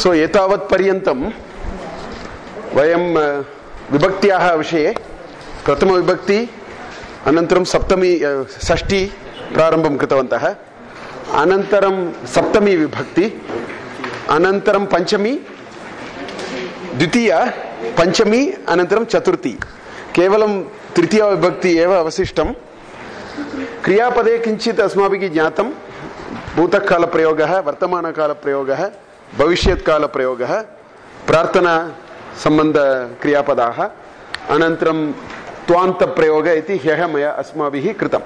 सो एतावत् पर्यन्तं वयं विभक्त्याः विषये प्रथमविभक्ति अनन्तरं सप्तमी षष्ठी प्रारम्भं कृतवन्तः, अनन्तरं सप्तमी विभक्ति, अनन्तरं पञ्चमी, द्वितीया, पञ्चमी, अनन्तरं चतुर्थी। केवलं तृतीया विभक्ति एव अवशिष्टं। क्रियापदे किञ्चित् अस्माभिः ज्ञातं। भूतकालप्रयोगः, वर्तमानकालप्रयोगः, भविष्यत्कालप्रयोगः, प्रार्थनासम्बन्धक्रियापदाः, अनन्तरं त्वान्तप्रयोग इति ह्यः मया अस्माभिः कृतम्।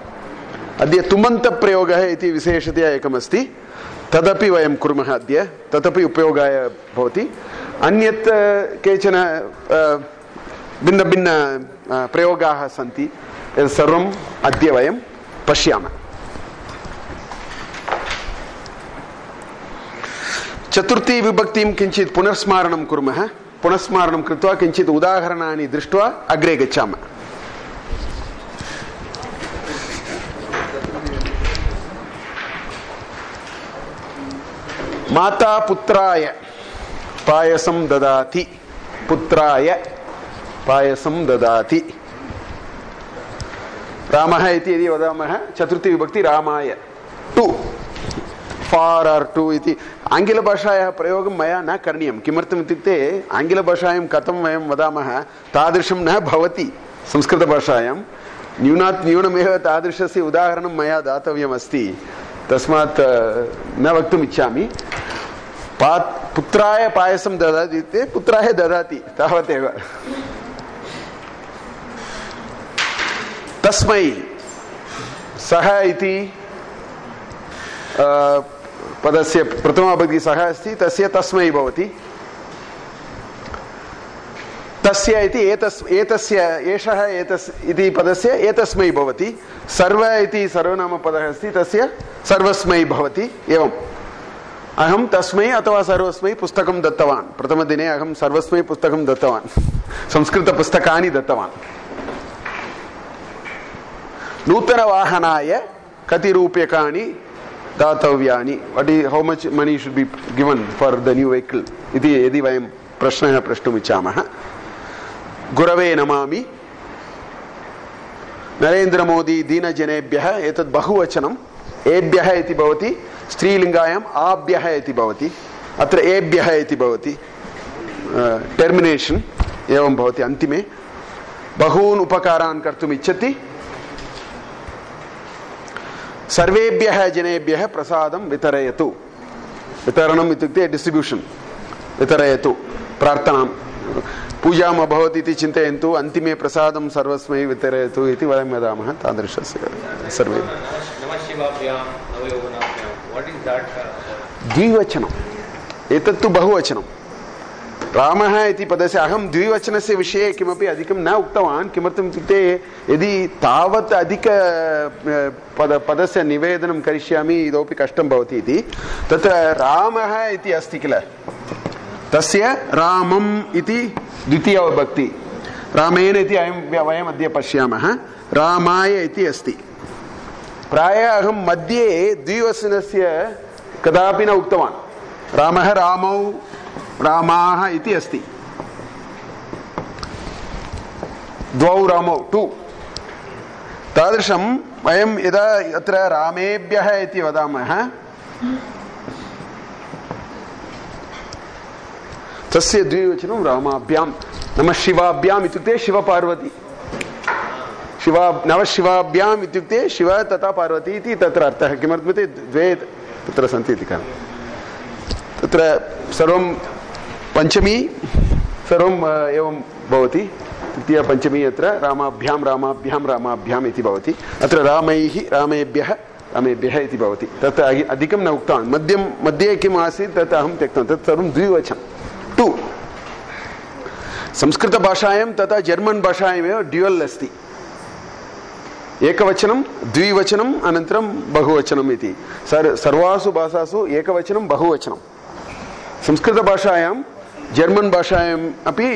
अद्य तुमन्तप्रयोगः इति विशेषतया एकमस्ति, तदपि वयं कुर्मः अद्य, तदपि उपयोगाय भवति। अन्यत् केचन भिन्नभिन्न प्रयोगाः सन्ति, सर्वम् अद्य वयं पश्यामः। चतुर्थी विभक्तिं किञ्चित् पुनर्स्मारणं कुर्मः। पुनस्मारणं कृत्वा किञ्चित् उदाहरणानि दृष्ट्वा अग्रे गच्छामः। माता पुत्राय पायसं ददाति, पुत्राय पायसं ददाति। रामः इति यदि वदामः, चतुर्थी विभक्ति रामाय, टु, फार् आर् टु इति। आङ्ग्लभाषायाः प्रयोगं मया न करणीयं। किमर्थम् इत्युक्ते आङ्ग्लभाषायां कथं वयं वदामः तादृशं न भवति। संस्कृतभाषायां न्यूनात् न्यूनमेव तादृशस्य उदाहरणं मया दातव्यमस्ति, तस्मात् न वक्तुम् इच्छामि। पुत्राय पायसं ददाति इत्युक्ते पुत्राय ददाति, तावदेव। तस्मै, सः इति पदस्य प्रथमाविभक्ति सः अस्ति, तस्य तस्मै भवति। तस्य इति एतस्य, एषः एतस् इति पदस्य एतस्मै भवति। सर्व इति सर्वनामपदः अस्ति, तस्य सर्वस्मै भवति। एवम् अहं तस्मै अथवा सर्वस्मै पुस्तकं दत्तवान्। प्रथमदिने अहं सर्वस्मै पुस्तकं दत्तवान्, संस्कृतपुस्तकानि दत्तवान्। नूतनवाहनाय कति रूप्यकाणि दातव्यानि, how much money should be given for the new vehicle इति यदि वयं प्रश्नः प्रष्टुम् इच्छामः। गुरवे नमामि, नरेन्द्रमोदी दीनजनेभ्यः, एतत् बहुवचनं। एभ्यः इति भवति, स्त्रीलिङ्गायाम् आभ्यः इति भवति, अत्र एभ्यः इति भवति। टर्मिनेशन् एवं भवति अन्तिमे। बहून् उपकारान् कर्तुम् इच्छति। सर्वेभ्यः जनेभ्यः प्रसादं वितरयतु। वितरणम् इत्युक्ते डिस्ट्रिब्यूशन्। वितरयतु, प्रार्थनां। पूजाम् अभवत् इति चिन्तयन्तु, अन्तिमे प्रसादं सर्वस्मै वितरयतु इति वयं वदामः। तादृशस्य सर्वे द्विवचनम्, एतत्तु बहुवचनं। रामः इति पदस्य, अहं द्विवचनस्य विषये किमपि अधिकं न उक्तवान्। किमर्थम् इत्युक्ते यदि तावत् अधिक पदस्य निवेदनं करिष्यामि इतोपि कष्टं भवति इति। तत्र रामः इति अस्ति किल, तस्य रामम् इति द्वितीया विभक्ति। रामेण इति वयम् अद्य पश्यामः। रामाय इति अस्ति। प्रायः अहं मध्ये द्विवचनस्य कदापि न उक्तवान्। रामः, रामौ, रामाः इति अस्ति। द्वौ रामौ, टु। तादृशं वयं यदा अत्र रामेभ्यः इति वदामः, तस्य द्विवचनं रामाभ्यां। नमः शिवाभ्याम् इत्युक्ते शिवपार्वती। नवशिवाभ्याम् इत्युक्ते शिव तथा पार्वती इति तत्र अर्थः। किमर्थमिति द्वे तत्र सन्ति इति कारणं। तत्र सर्वं पञ्चमी सर्वम् एवं भवति। तृतीया पञ्चमी अत्र रामाभ्यां रामाभ्यां रामाभ्याम् इति भवति। अत्र रामैः रामेभ्यः रामेभ्यः इति भवति। तत् अधिकं न उक्तवान्। मध्ये किम् आसीत् तत् अहं त्यक्तवान्। तत् सर्वं द्विवचनं, टु। संस्कृतभाषायां तथा जर्मन् भाषायामेव ड्युयल् अस्ति। एकवचनं, द्विवचनम्, अनन्तरं बहुवचनम् इति। सर्वासु भाषासु एकवचनं, बहुवचनं। संस्कृतभाषायां, जर्मन् भाषायाम् अपि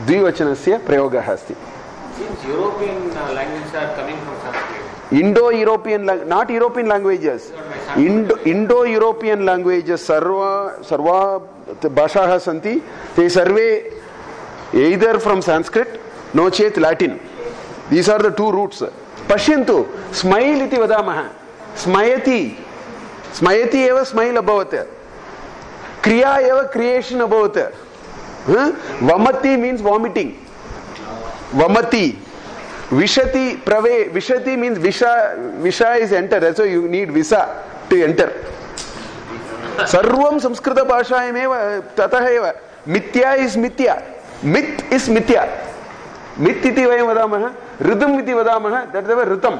द्विवचनस्य प्रयोगः अस्ति। Indo-European, not European languages. Indo-European languages sarva bhashaः santi, te sarve either from Sanskrit no chet Latin. These are the two roots. Pashyantu, smile iti vadamah. Smayati. Smayati eva smile abhavat. Kriya eva creation abhavat. Vamati means vomiting. Vamati. Vishati prave. Vishati means visha is enter. That's why you need visa to enter. Sarvam Samskrita bhashayam eva tatah eva. Mithya is mithya. Myth is mithya. Myth iti vayam vadamah. Rhythm iti vadamah. That's the rhythm.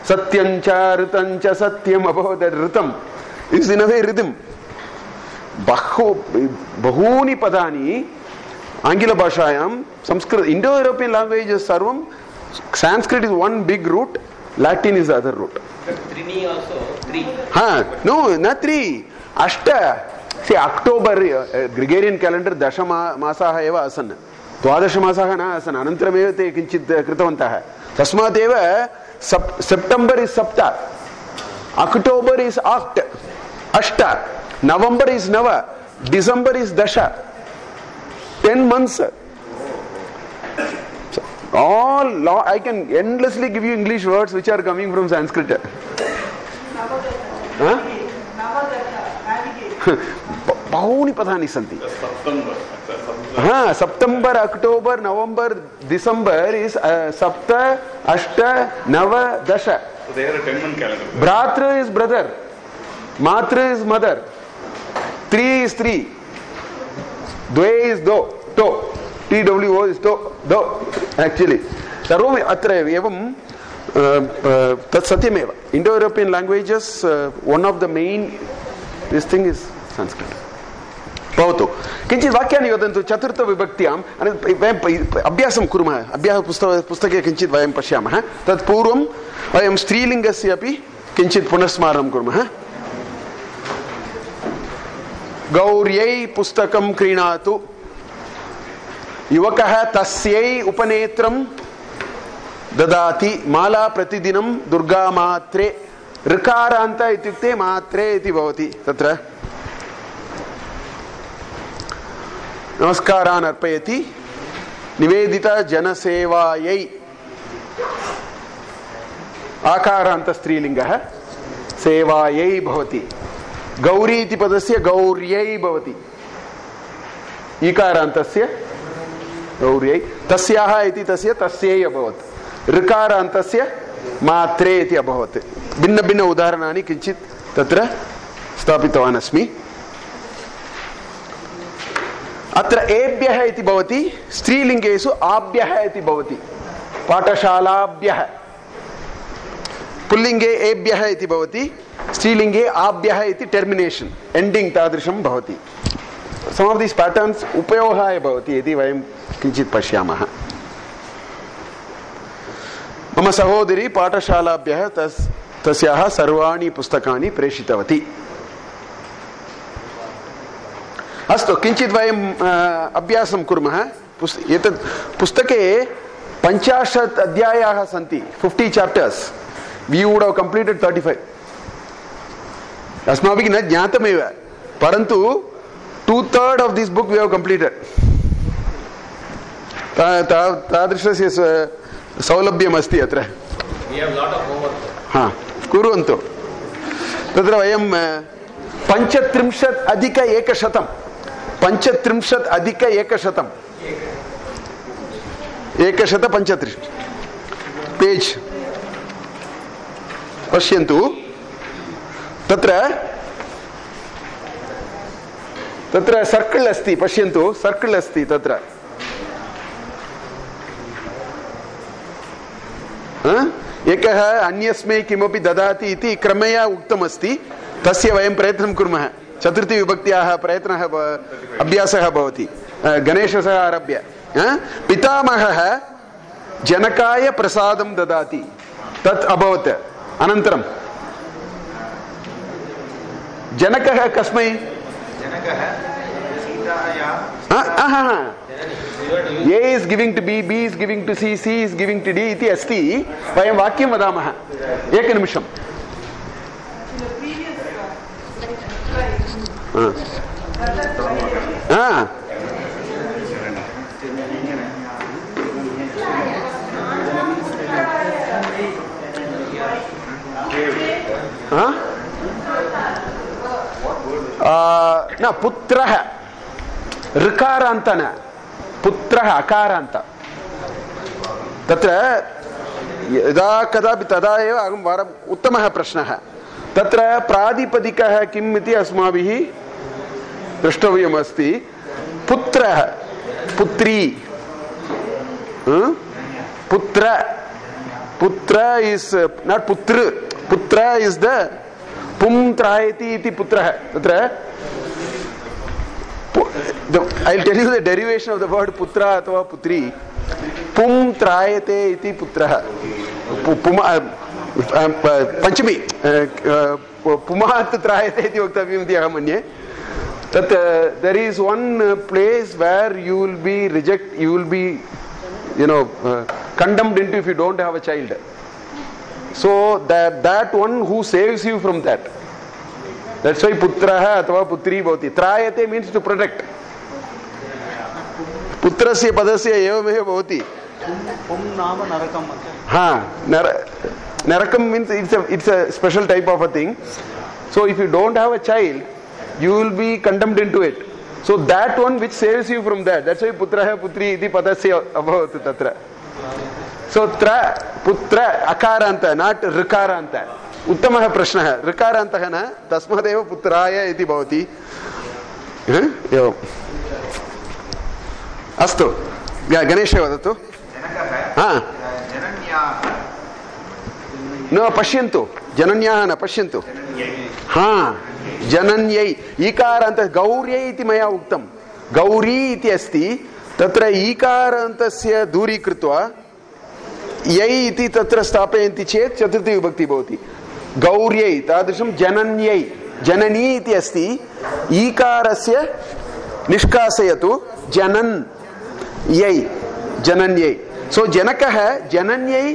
Satyancha ritancha satyam abhavat. That rhythm is in a way rhythm. Bahuni padani Angila bhashayam Sanskrit Indo-European languages sarvam. Sanskrit is one big root, Latin is the other root. Trini also, three. No, not three. Ashta. See, October, Gregorian calendar, Dasha masaha eva asan. Dwadasha masaha na asan. Anantaram eva te kinchit kritavantaha. Tasmat eva, September is Sapta. October is Oct. Ashta. November is Nava. December is Dasha. 10 months. I can endlessly give you English words which are coming from Sanskrit. Bahuni padani santi. September, October, November, December is Sapta, Ashta, Nava, Dasha. So they have a 10-month calendar. Bratra is brother. Matra is mother. 3 is 3. Dve is do. To. TWO is do. Actually. Sarvam atra evam tat satyameva. Indo-European languages, one of the main, this thing is Sanskrit. Bhavatu. Kinchit vakyani vadantu chaturtha vibhaktyam. Abhyasam kurmah. Abhyah pustake kinchit vayam pashyamah. Tat purvam vayam strilingasya api kinchit punasmaranam kurmah. Gauryai pustakam krinatu. Yuvakah tasyai upanetram dadati mala pratidinam durga matre rikaranta ityukte matre iti bhavati tatra namaskaran arpayati nivedita janasevayai akaranta strilingah sevayai bhavati gauri iti padasya gauryai bhavati ikarantasya गौर्यै तस्याः इति तस्य तस्यै अभवत् ऋकारान्तस्य मात्रे इति अभवत् भिन्न भिन्न उदाहरणानि किञ्चित् तत्र स्थापितवान् अस्मि अत्र एभ्यः इति भवति स्त्रीलिङ्गेषु आभ्यः इति भवति पाठशालाभ्यः पुल्लिङ्गे एभ्यः इति भवति स्त्रीलिङ्गे आभ्यः इति टर्मिनेशन् एण्डिङ्ग् तादृशं भवति some of these patterns upayogaय भवति यदि वयं किञ्चित् पश्यामः मम सहोदरी पाठशालाभ्यः तस्याः सर्वाणि पुस्तकानि प्रेषितवती अस्तु किञ्चित् वयं अभ्यासं कुर्मः एतत् पुस्तके 50 अध्यायाः सन्ति 50 chapters we would have completed 35 अस्माभिः न ज्ञातमेव परन्तु 2/3 of this book we have completed. तादृशस्य सौलभ्यम् अस्ति अत्र. We have lot of homework. कुर्वन्तु. तत्र वयं 35 अधिक 100 35 अधिक 100 135 पेज् पश्यन्तु तत्र सर्कल अस्ति पश्यन्तु सर्कल अस्ति तत्र एकः अन्यस्मै किमपि ददाति इति क्रमया उक्तमस्ति तस्य वयं प्रयत्नं कुर्मः चतुर्थी विभक्त्याः प्रयत्नः अभ्यासः भवति गणेशतः आरभ्य पितामहः जनकाय प्रसादं ददाति तत् अभवत् अनन्तरं जनकः कस्मै A is giving to B, B is giving to C, C is giving to D इति अस्ति वयं वाक्यं वदामः एकनिमिषम् न पुत्रः ऋकारान्त न पुत्रः अकारान्त तत्र यदा कदापि तदा एव अहं वारम् उत्तमः प्रश्नः तत्र प्रातिपदिकः किम् इति अस्माभिः द्रष्टव्यमस्ति पुत्रः पुत्री पुत्र पुत्र इस् नाट् पुत्र पुत्र इस् द पुं त्रायति इति पुत्रः तत्र I'll tell you the derivation of the word putra अथवा पुत्री पुं त्रायते इति पुत्रः पंचमी पुमात् त्रायते इति वक्तव्यम् इति अहं मन्ये तत् there is one place where you will be condemned into if you don't have a child. So that one who saves you from that. That's why putraha अथवा पुत्री भवति. त्रायते means to protect. पुत्रस्य पदस्य एवमेव भवति. पुं नाम नरकम्. Narakam means it's a special type of a thing. So if you don't have a child, you will be condemned into it. So that one which saves you from that. That's why putraha putri iti padasya abhavatu tatra. So putra akaranta, not rikaranta. उत्तमः प्रश्नः ऋकारान्तः न तस्मादेव पुत्राय इति भवति एवम् अस्तु गणेश वदतु न पश्यन्तु जनन्याः न पश्यन्तु जनन्यै ईकारान्तः गौर्यै इति मया उक्तं गौरी इति अस्ति तत्र ईकारान्तस्य दूरीकृत्वा यै इति तत्र स्थापयन्ति चेत् चतुर्थी विभक्ति भवति गौर्यै तादृशं जनन्यै जननी इति अस्ति ईकारस्य निष्कासयतु जनन् यै जनन्यै सो जनकः जनन्यै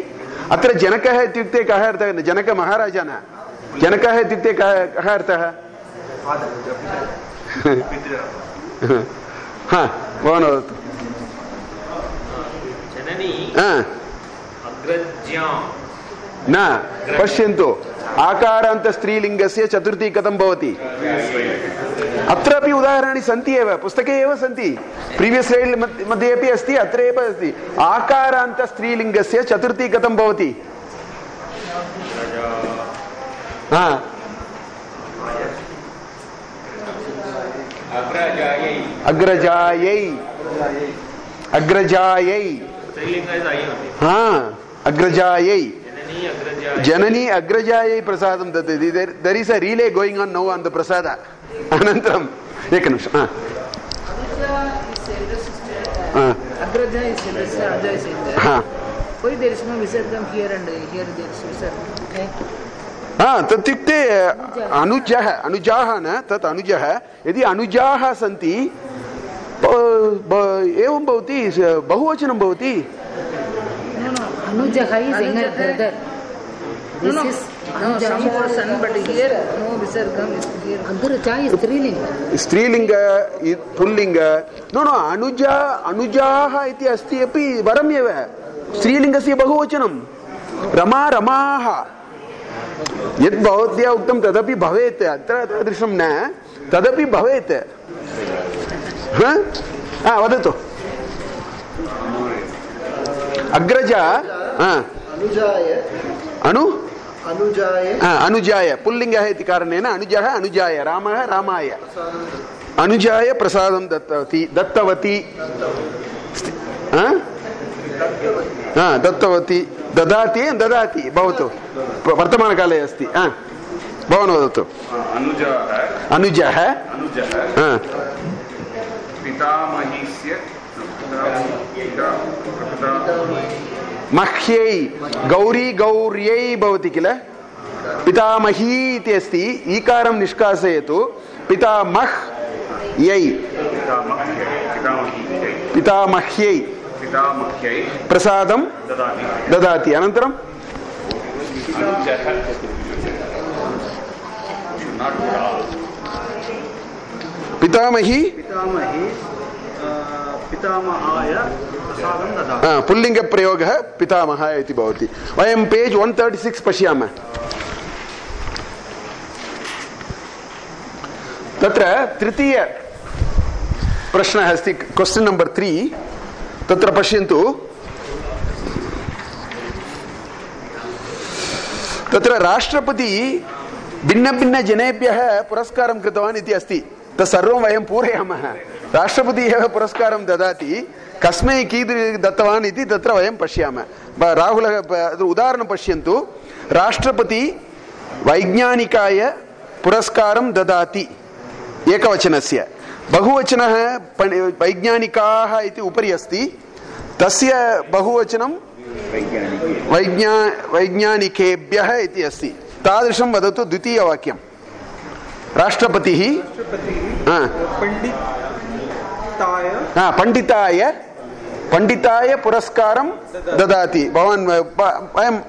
अत्र जनकः इत्युक्ते कः अर्थः जनक महाराजा न जनकः इत्युक्ते कः अर्थः भवान् वदतु न पश्यन्तु आकारान्त स्त्रीलिङ्गस्य चतुर्थी कथं भवति अत्रापि उदाहरणानि सन्ति एव पुस्तके एव सन्ति प्रीवियस् स्लैड् मध्ये अपि अस्ति अत्र एव अस्ति आकारान्त स्त्रीलिङ्गस्य चतुर्थी कथं भवति अग्रजायै अग्रजायै अग्रजायै जननी अग्रजायै प्रसादं ददाति there is a relay going on now on the prasad अनन्तरं एक निमिषं अग्रजा is Raja is in there. Why there is no visargam here and here there is visargam? Okay. तत्युक्ते अनुजः अनुजाः न तत् अनुजः यदि अनुजाः सन्ति एवं भवति बहुवचनं भवति अनुजः is younger brother. This is some person, but here no visargam is here. Agraja is स्त्रीलिङ्ग पुल्लिङ्ग नो अनुजा अनुजाः इति अस्ति अपि वरमेव स्त्रीलिङ्गस्य बहुवचनं रमा रमाः यद् भवत्या उक्तं तदपि भवेत् अत्र तादृशं न तदपि भवेत् वदतु अग्रजा अनुजाय पुल्लिङ्गः इति कारणेन अनुजः अनुजाय रामः रामाय अनुजाय प्रसादं दत्तवती दत्तवती ददाति ददाति भवतु वर्तमानकाले अस्ति भवान् वदतु अनुजः मह्यै गौरी गौर्यै भवति किल पितामही इति अस्ति ईकारं निष्कासयतु पितामह्यै पितामह्यै प्रसादं ददाति अनन्तरं पितामही पितामहाय प्रसादं ददाति। पुल्लिङ्गप्रयोगः पितामह इति भवति। वयं पेज् 136 पश्यामः। तत्र तृतीय प्रश्नः अस्ति, क्वश्चन् नम्बर् 3। तत्र पश्यन्तु, तत्र राष्ट्रपति भिन्नभिन्नजनेभ्यः पुरस्कारं कृतवान् इति अस्ति। तत्सर्वं वयं पूरयामः। राष्ट्रपतिः एव पुरस्कारं ददाति, कस्मै कीदृ दत्तवान् इति तत्र वयं पश्यामः। राहुलः उदाहरणं पश्यन्तु। राष्ट्रपति वैज्ञानिकाय पुरस्कारं ददाति एकवचनस्य, बहुवचनः वैज्ञानिकाः इति उपरि अस्ति, तस्य बहुवचनं वैज्ञानिकेभ्यः इति अस्ति। तादृशं वदतु द्वितीयवाक्यं। राष्ट्रपतिः पंडिताय पुरस्कारं ददाति। भवान् वयं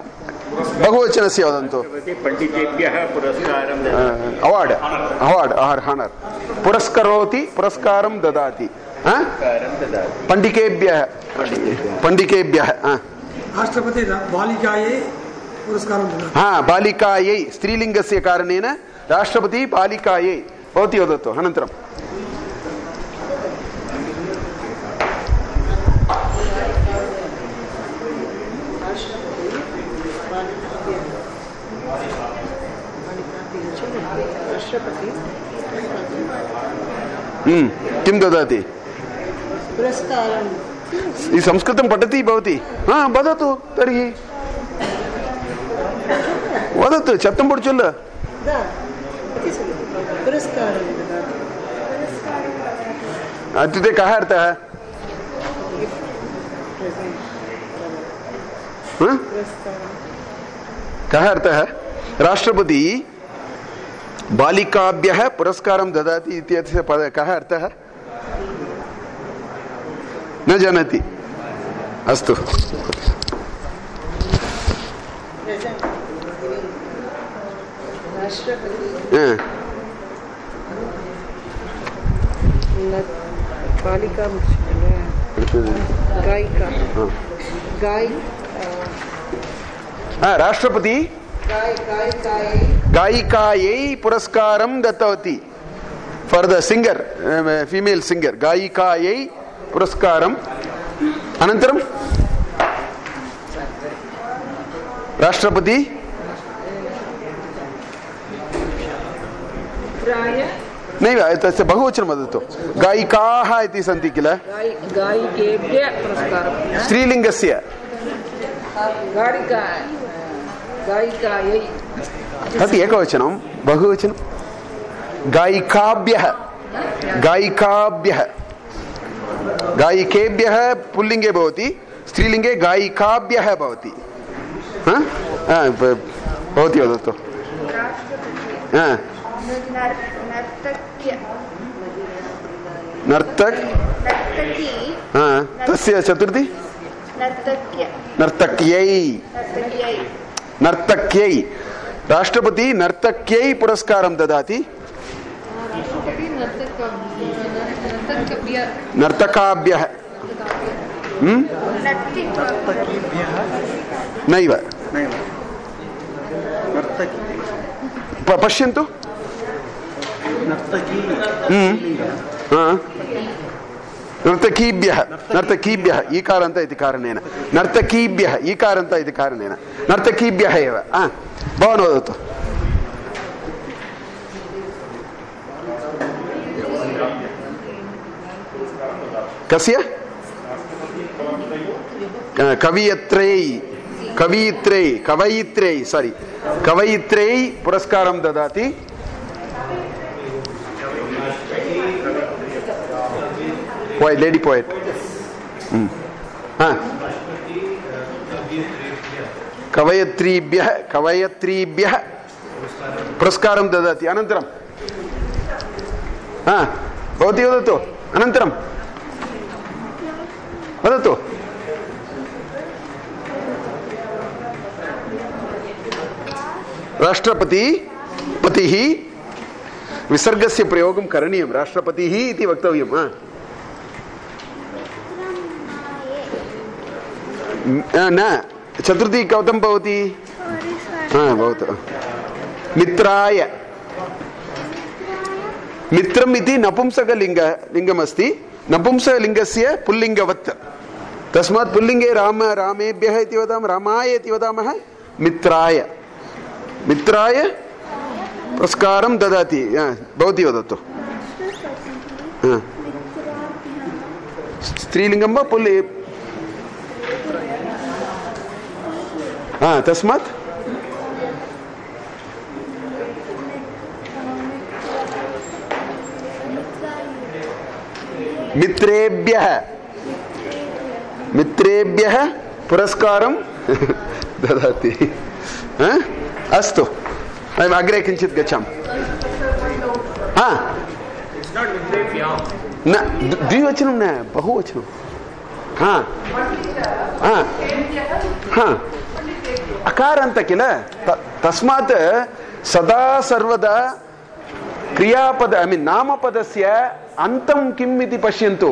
बहुवचनस्य वदन्तु। पंडितेभ्यः पुरस्कारं अवार्ड हानर पुरस्करोति, पुरस्कारं ददाति। पंडिकेभ्यः राष्ट्रपति बालिकायै पुरस्कारं ददाति। बालिकायै स्त्रीलिङ्गस्य कारणेन राष्ट्रपति बालिकायै। भवती वदतु अनन्तरं। किं ददाति? संस्कृतं पठति भवती? वदतु तर्हि, वदतु चत्तम्बुडु चोल्ल। इत्युक्ते कः अर्थः? कः अर्थः? राष्ट्रपति बालिकाभ्यः पुरस्कारं ददाति इत्यस्य कः अर्थः? न जानाति? अस्तु। राष्ट्रपति गायिकायै पुरस्कारं दत्तवती। For the singer, female singer, गायिकायै पुरस्कारम्। अनन्तरं राष्ट्रपति नैव, तस्य बहुवचनं वदतु। गायिकाः इति सन्ति किल? गायिकेभ्यः पुरस्कारं। स्त्रीलिङ्गस्य गायिकायै तत् एकवचनं, बहुवचनं गायिकाभ्यः। गायिकेभ्यः पुल्लिङ्गे भवति, स्त्रीलिङ्गे गायिकाभ्यः भवति। भवती वदतु। तस्य चतुर्थी नर्तक्यै। राष्ट्रपति नर्तक्यै पुरस्कारं ददाति। नर्तकाभ्यः नैव, पश्यन्तु। नर्तकीभ्यः ईकारान्त इति कारणेन, नर्तकीभ्यः ईकारान्त इति कारणेन नर्तकीभ्यः एव। भवान् वदतु। कस्य? कवयित्रै पुरस्कारं ददाति। Lady poet. कवयत्रीभ्यः पुरस्कारं ददाति। अनन्तरं भवती वदतु। अनन्तरं वदतु। राष्ट्रपति विसर्गस्य प्रयोगं करणीयं राष्ट्रपतिः इति वक्तव्यं न चतुर्थी कथं भवति भवतु मित्राय मित्रम् इति नपुंसकलिङ्गमस्ति नपुंसकलिङ्गस्य पुल्लिङ्गवत् तस्मात् पुल्लिङ्गे राम रामेभ्यः इति वदामः रामाय इति वदामः मित्राय मित्राय पुरस्कारं ददाति भवती वदतु स्त्रीलिङ्गं वा पुल्लि तस्मात् मित्रेभ्यः मित्रेभ्यः पुरस्कारं ददाति अस्तु वयम् अग्रे किञ्चित् गच्छामः न द्विवचनं न बहुवचनं अकारान्त किल तस्मात् सदा सर्वदा क्रियापद ऐ मीन् नामपदस्य अन्तं किम् इति पश्यन्तु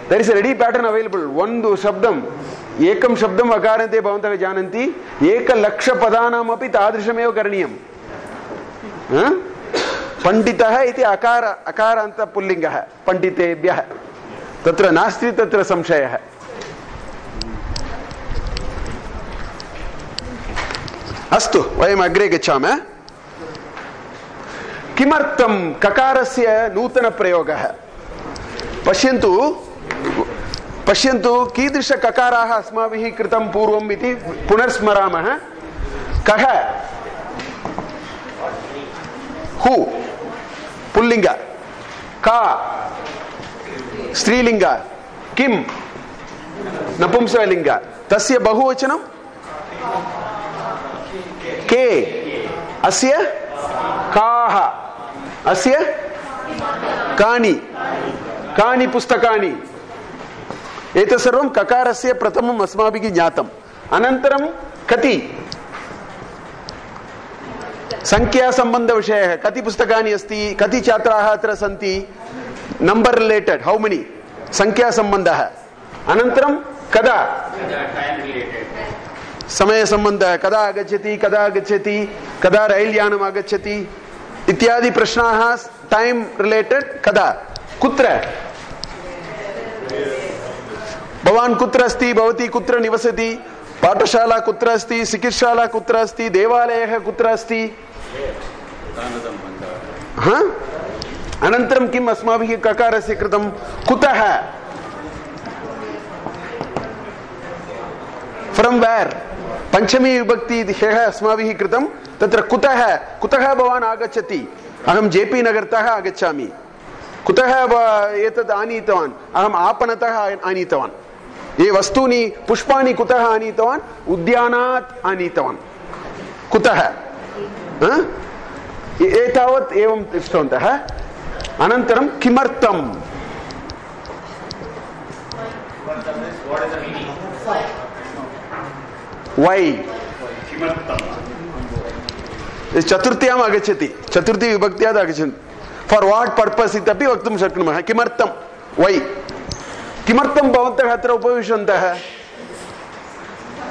there is a ready pattern available ಒಂದು शब्दम् एकं शब्दम् अकारान्ते भवन्तः जानन्ति 1,00,000 पदानामपि तादृशमेव करणीयं पण्डितः इति अकारान्त पुल्लिङ्गः पण्डितेभ्यः तत्र नास्ति तत्र संशयः अस्तु वयम् अग्रे गच्छामः किमर्थं ककारस्य नूतनप्रयोगः पश्यन्तु कीदृशककाराः अस्माभिः कृतं पूर्वम् इति पुनर्स्मरामः कः हु पुल्लिङ्ग का स्त्रीलिङ्ग किं नपुंसकलिङ्ग तस्य बहुवचनं के अस्य काः अस्य कानि कानि पुस्तकानि एतत् सर्वं ककारस्य प्रथमम् अस्माभिः ज्ञातम् अनन्तरं कति संख्यासम्बन्धविषयः कति पुस्तकानि अस्ति कति छात्राः अत्र सन्ति नंबर रिलेटेड हाउ मेनी संख्यासम्बन्धः अनन्तरं कदा समयसम्बन्धः कदा आगच्छति कदा रैल् यानम् आगच्छति इत्यादि प्रश्नाः टाइम रिलेटेड कदा कुत्र भवान् कुत्र अस्ति भवती कुत्र निवसति पाठशाला कुत्र अस्ति चिकित्सालयः कुत्र अस्ति देवालयः कुत्र अस्ति अनन्तरं किम् अस्माभिः ककारस्य कृतं कुतः फ्रॉम वेयर पंचमी विभक्ति ह्यः अस्माभिः कृतं तत्र कुतः भवान् आगच्छति अहं जेपी नगरतः आगच्छामि कुतः एतत् आनीतवान् अहम् आपणतः आनीतवान् ये वस्तूनि पुष्पाणि कुतः आनीतवान् उद्यानात् आनीतवान् कुतः एतावत् एवं दृष्टवन्तः अनन्तरं किमर्थम् वै चतुर्थ्याम् आगच्छति चतुर्थी विभक्त्यात् आगच्छति फॉर व्हाट पर्पस इत्यपि वक्तुं शक्नुमः किमर्थं वै किमर्थं भवन्तः अत्र उपविशन्तः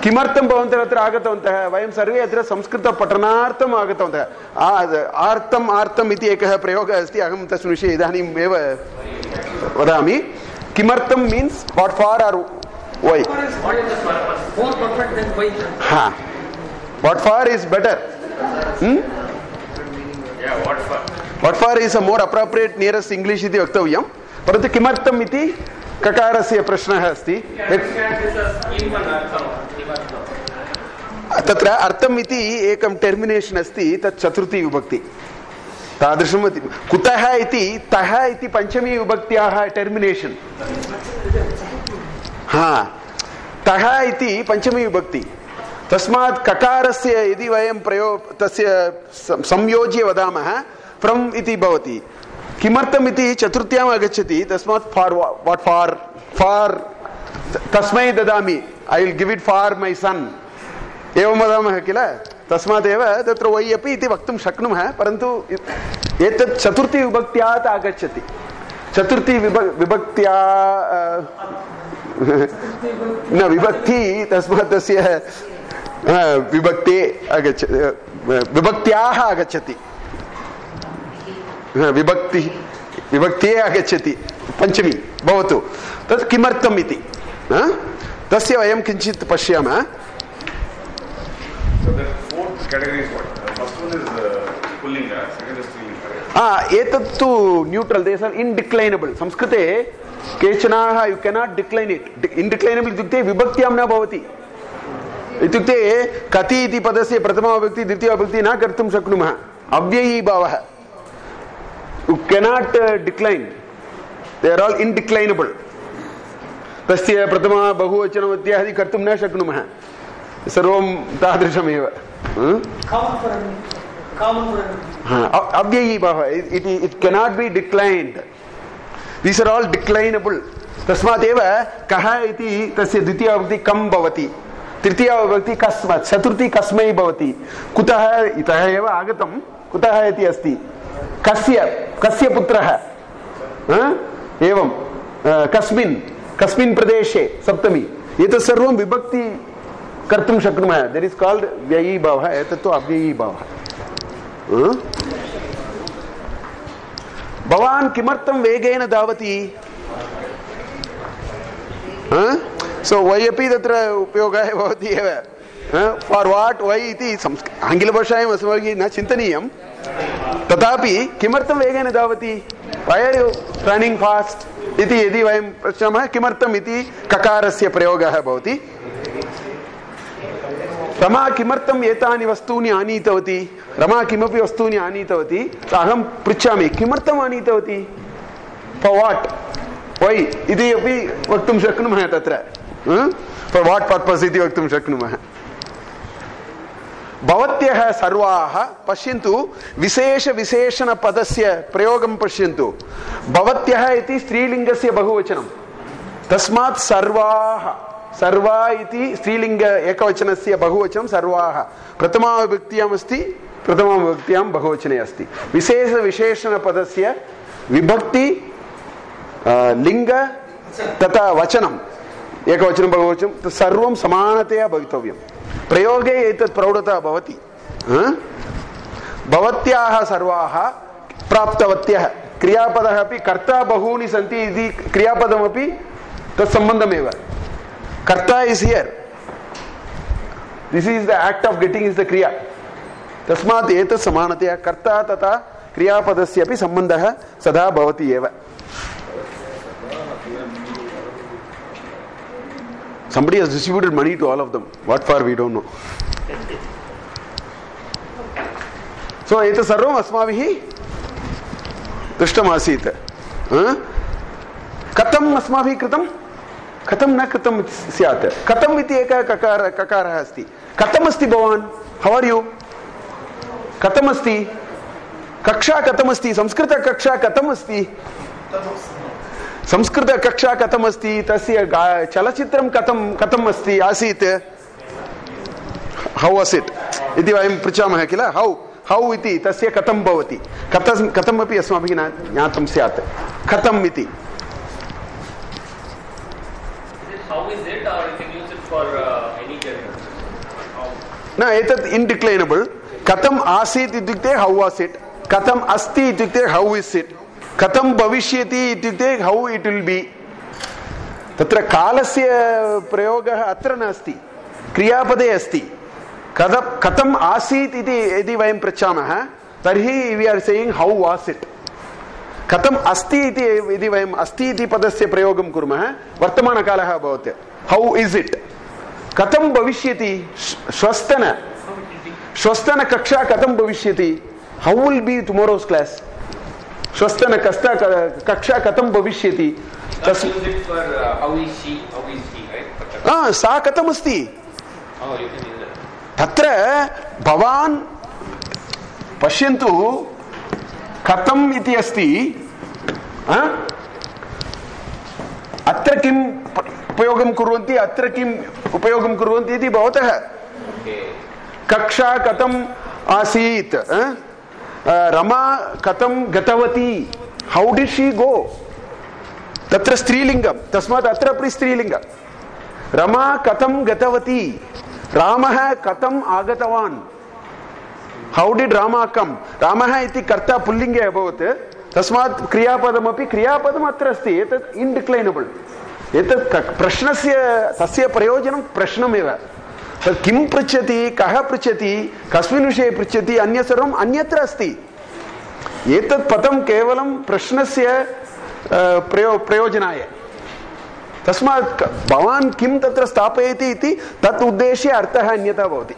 किमर्थं भवन्तः अत्र आगतवन्तः वयं सर्वे अत्र संस्कृतपठनार्थम् आगतवन्तः आर्तम् इति एकः प्रयोगः अस्ति अहं तस्मिन् विषये इदानीम् एव वदामि किमर्थं means what for are why what for is better what for is a more appropriate nearest English iti vaktavyam परन्तु किमर्थम् इति ककारस्य प्रश्नः अस्ति तत्र अर्थम् इति एकं टर्मिनेशन् अस्ति तत् चतुर्थी विभक्ति तादृशम् कुतः इति तः इति पंचमी विभक्त्याः टर्मिनेशन् तः इति पंचमी विभक्ति तस्मात् ककारस्य यदि वयं तस्य संयोज्य वदामः फ्रॉम इति भवति किमर्थम् इति चतुर्थ्याम् आगच्छति तस्मात् फॉर व्हाट फॉर तस्मै ददामि I will give it for my son एवं वदामः किल तस्मात् एव तत्र वै अपि इति वक्तुं शक्नुमः परन्तु एतत् चतुर्थी विभक्त्यात् आगच्छति चतुर्थी विभक्त्या न विभक्ति तस्मात् तस्य विभक्ते आगच्छति विभक्त्याः आगच्छति विभक्ति विभक्ते आगच्छति पंचमी भवतु तत् किमर्थम् इति तस्य वयं किञ्चित् पश्यामः एतत्तु न्यूट्रल् दे आर् इन्डिक्लैनबल् संस्कृते केचनाः यु केनाट् डिक्लैन् इट् इन्डिक्लैनबल् इत्युक्ते विभक्त्यां न भवति इत्युक्ते कति इति पदस्य प्रथमा विभक्ति द्वितीया विभक्ति न कर्तुं शक्नुमः अव्ययीभावः you cannot decline they are all indeclinable तस्य प्रथमा बहुवचनम् इत्यादि कर्तुं न शक्नुमः सर्वं तादृशमेव अव्ययीभावः it cannot be declined these are all declinable तस्मात् एव कः इति तस्य द्वितीया विभक्ति कं भवति तृतीया विभक्ति कस्मात् चतुर्थी कस्मै भवति कुतः इतः एव आगतं कुतः इति अस्ति कस्य कस्य पुत्रः एवं कस्मिन् कस्मिन् प्रदेशे सप्तमी एतत् सर्वं विभक्ति कर्तुं शक्नुमः देट् इस् काल्ड् व्ययीभावः एतत्तु अव्ययीभावः भवान् किमर्थं वेगेन धावति सो वै अपि तत्र उपयोगः भवति एव फार् वाट् वै इति आङ्ग्लभाषायाम् अस्माभिः न चिन्तनीयं तथापि किमर्थं वेगेन धावति वै आर् यु रनिङ्ग् फास्ट् इति यदि वयं पृच्छामः किमर्थम् इति ककारस्य प्रयोगः भवति रमा किमर्थम् एतानि वस्तूनि आनीतवती रमा किमपि वस्तूनि आनीतवती अहं पृच्छामि किमर्थम् आनीतवती फार् वाट् वै इति अपि वक्तुं शक्नुमः तत्र फार् वाट् पर्पस् इति वक्तुं शक्नुमः भवत्यः सर्वाः पश्यन्तु विशेषविशेषणपदस्य प्रयोगं पश्यन्तु भवत्यः इति स्त्रीलिङ्गस्य बहुवचनं तस्मात् सर्वाः सर्वा इति स्त्रीलिङ्ग एकवचनस्य बहुवचनं सर्वाः प्रथमा विभक्त्याम् अस्ति प्रथमा विभक्त्यां बहुवचने अस्ति विशेषविशेषणपदस्य विभक्ति लिङ्ग तथा वचनम् एकवचनं बहुवचनं सर्वं समानतया भवितव्यं प्रयोगे एतत् प्रौढता भवति भवत्याः सर्वाः प्राप्तवत्यः क्रियापदः अपि कर्ता बहूनि सन्ति इति क्रियापदमपि तत्सम्बन्धमेव कर्ता is here this is the act of getting is the क्रिया तस्मात् एतत् समानतया कर्ता तथा क्रियापदस्य अपि सम्बन्धः सदा भवति एव Somebody has distributed money to all of them. What for we don't know. So एतत् सर्वम् अस्माभिः दृष्टमासीत् कथम् अस्माभिः कृतं कथं न कृतं स्यात् कथम् इति एकः ककारः अस्ति कथमस्ति भवान् हाउ आर् यू कथमस्ति कक्षा कथमस्ति संस्कृतकक्षा कथमस्ति संस्कृतकक्षा कथमस्ति तस्य चलचित्रं कथम् अस्ति आसीत् हाउ वास् इट् इति वयं पृच्छामः किल हाउ इति तस्य कथं भवति कथमपि अस्माभिः न ज्ञातं स्यात् कथम् इति न एतत् इन्डिक्लैनबल् कथम् आसीत् इत्युक्ते हाउ वास् इट् कथम् अस्ति इत्युक्ते हाउ इस् इट् कथं भविष्यति इत्युक्ते हाउ इट् विल् बि तत्र कालस्य प्रयोगः अत्र नास्ति क्रियापदे अस्ति कथम् आसीत् इति यदि वयं पृच्छामः तर्हि we are saying how was it कथम् अस्ति इति यदि वयम् अस्ति इति पदस्य प्रयोगं कुर्मः वर्तमानकालः अभवत् हाउ इस् इट् कथं भविष्यति श्वस्तनकक्षा कथं भविष्यति हाउ विल् बि टुमारोस् क्लास् श्वस्तन कक्षा कथं भविष्यति सा कथमस्ति तत्र भवान् पश्यन्तु कथम् इति अस्ति अत्र किम् उपयोगं कुर्वन्ति अत्र किम् उपयोगं कुर्वन्ति इति भवतः कक्षा कथम् आसीत् रमा कथं गतवती, हौ डिड शी गो, तत्र स्त्रीलिंगम, तस्मात् अत्र अपि स्त्रीलिंग. रमा कथं गतवती, रामः कथं आगतवान्, हौ डिड रामा कम. रामः इति कर्ता पुल्लिंगे अभवत्, तस्मात् क्रियापदमपि क्रियापदम् अत्र अस्ति. एतत् इन्डिक्लैनबल. एतत् प्रश्नस्य तस्य प्रयोजनं प्रश्नमेव. तत् किं पृच्छति, कः पृच्छति, कस्मिन् विषये पृच्छति, अन्य सर्वम् अन्यत्र अस्ति. एतत् पदं केवलं प्रश्नस्य प्रयोजनाय. तस्मात् भवान् किं तत्र स्थापयति इति तत् उद्देश्य अर्थः अन्यथा भवति.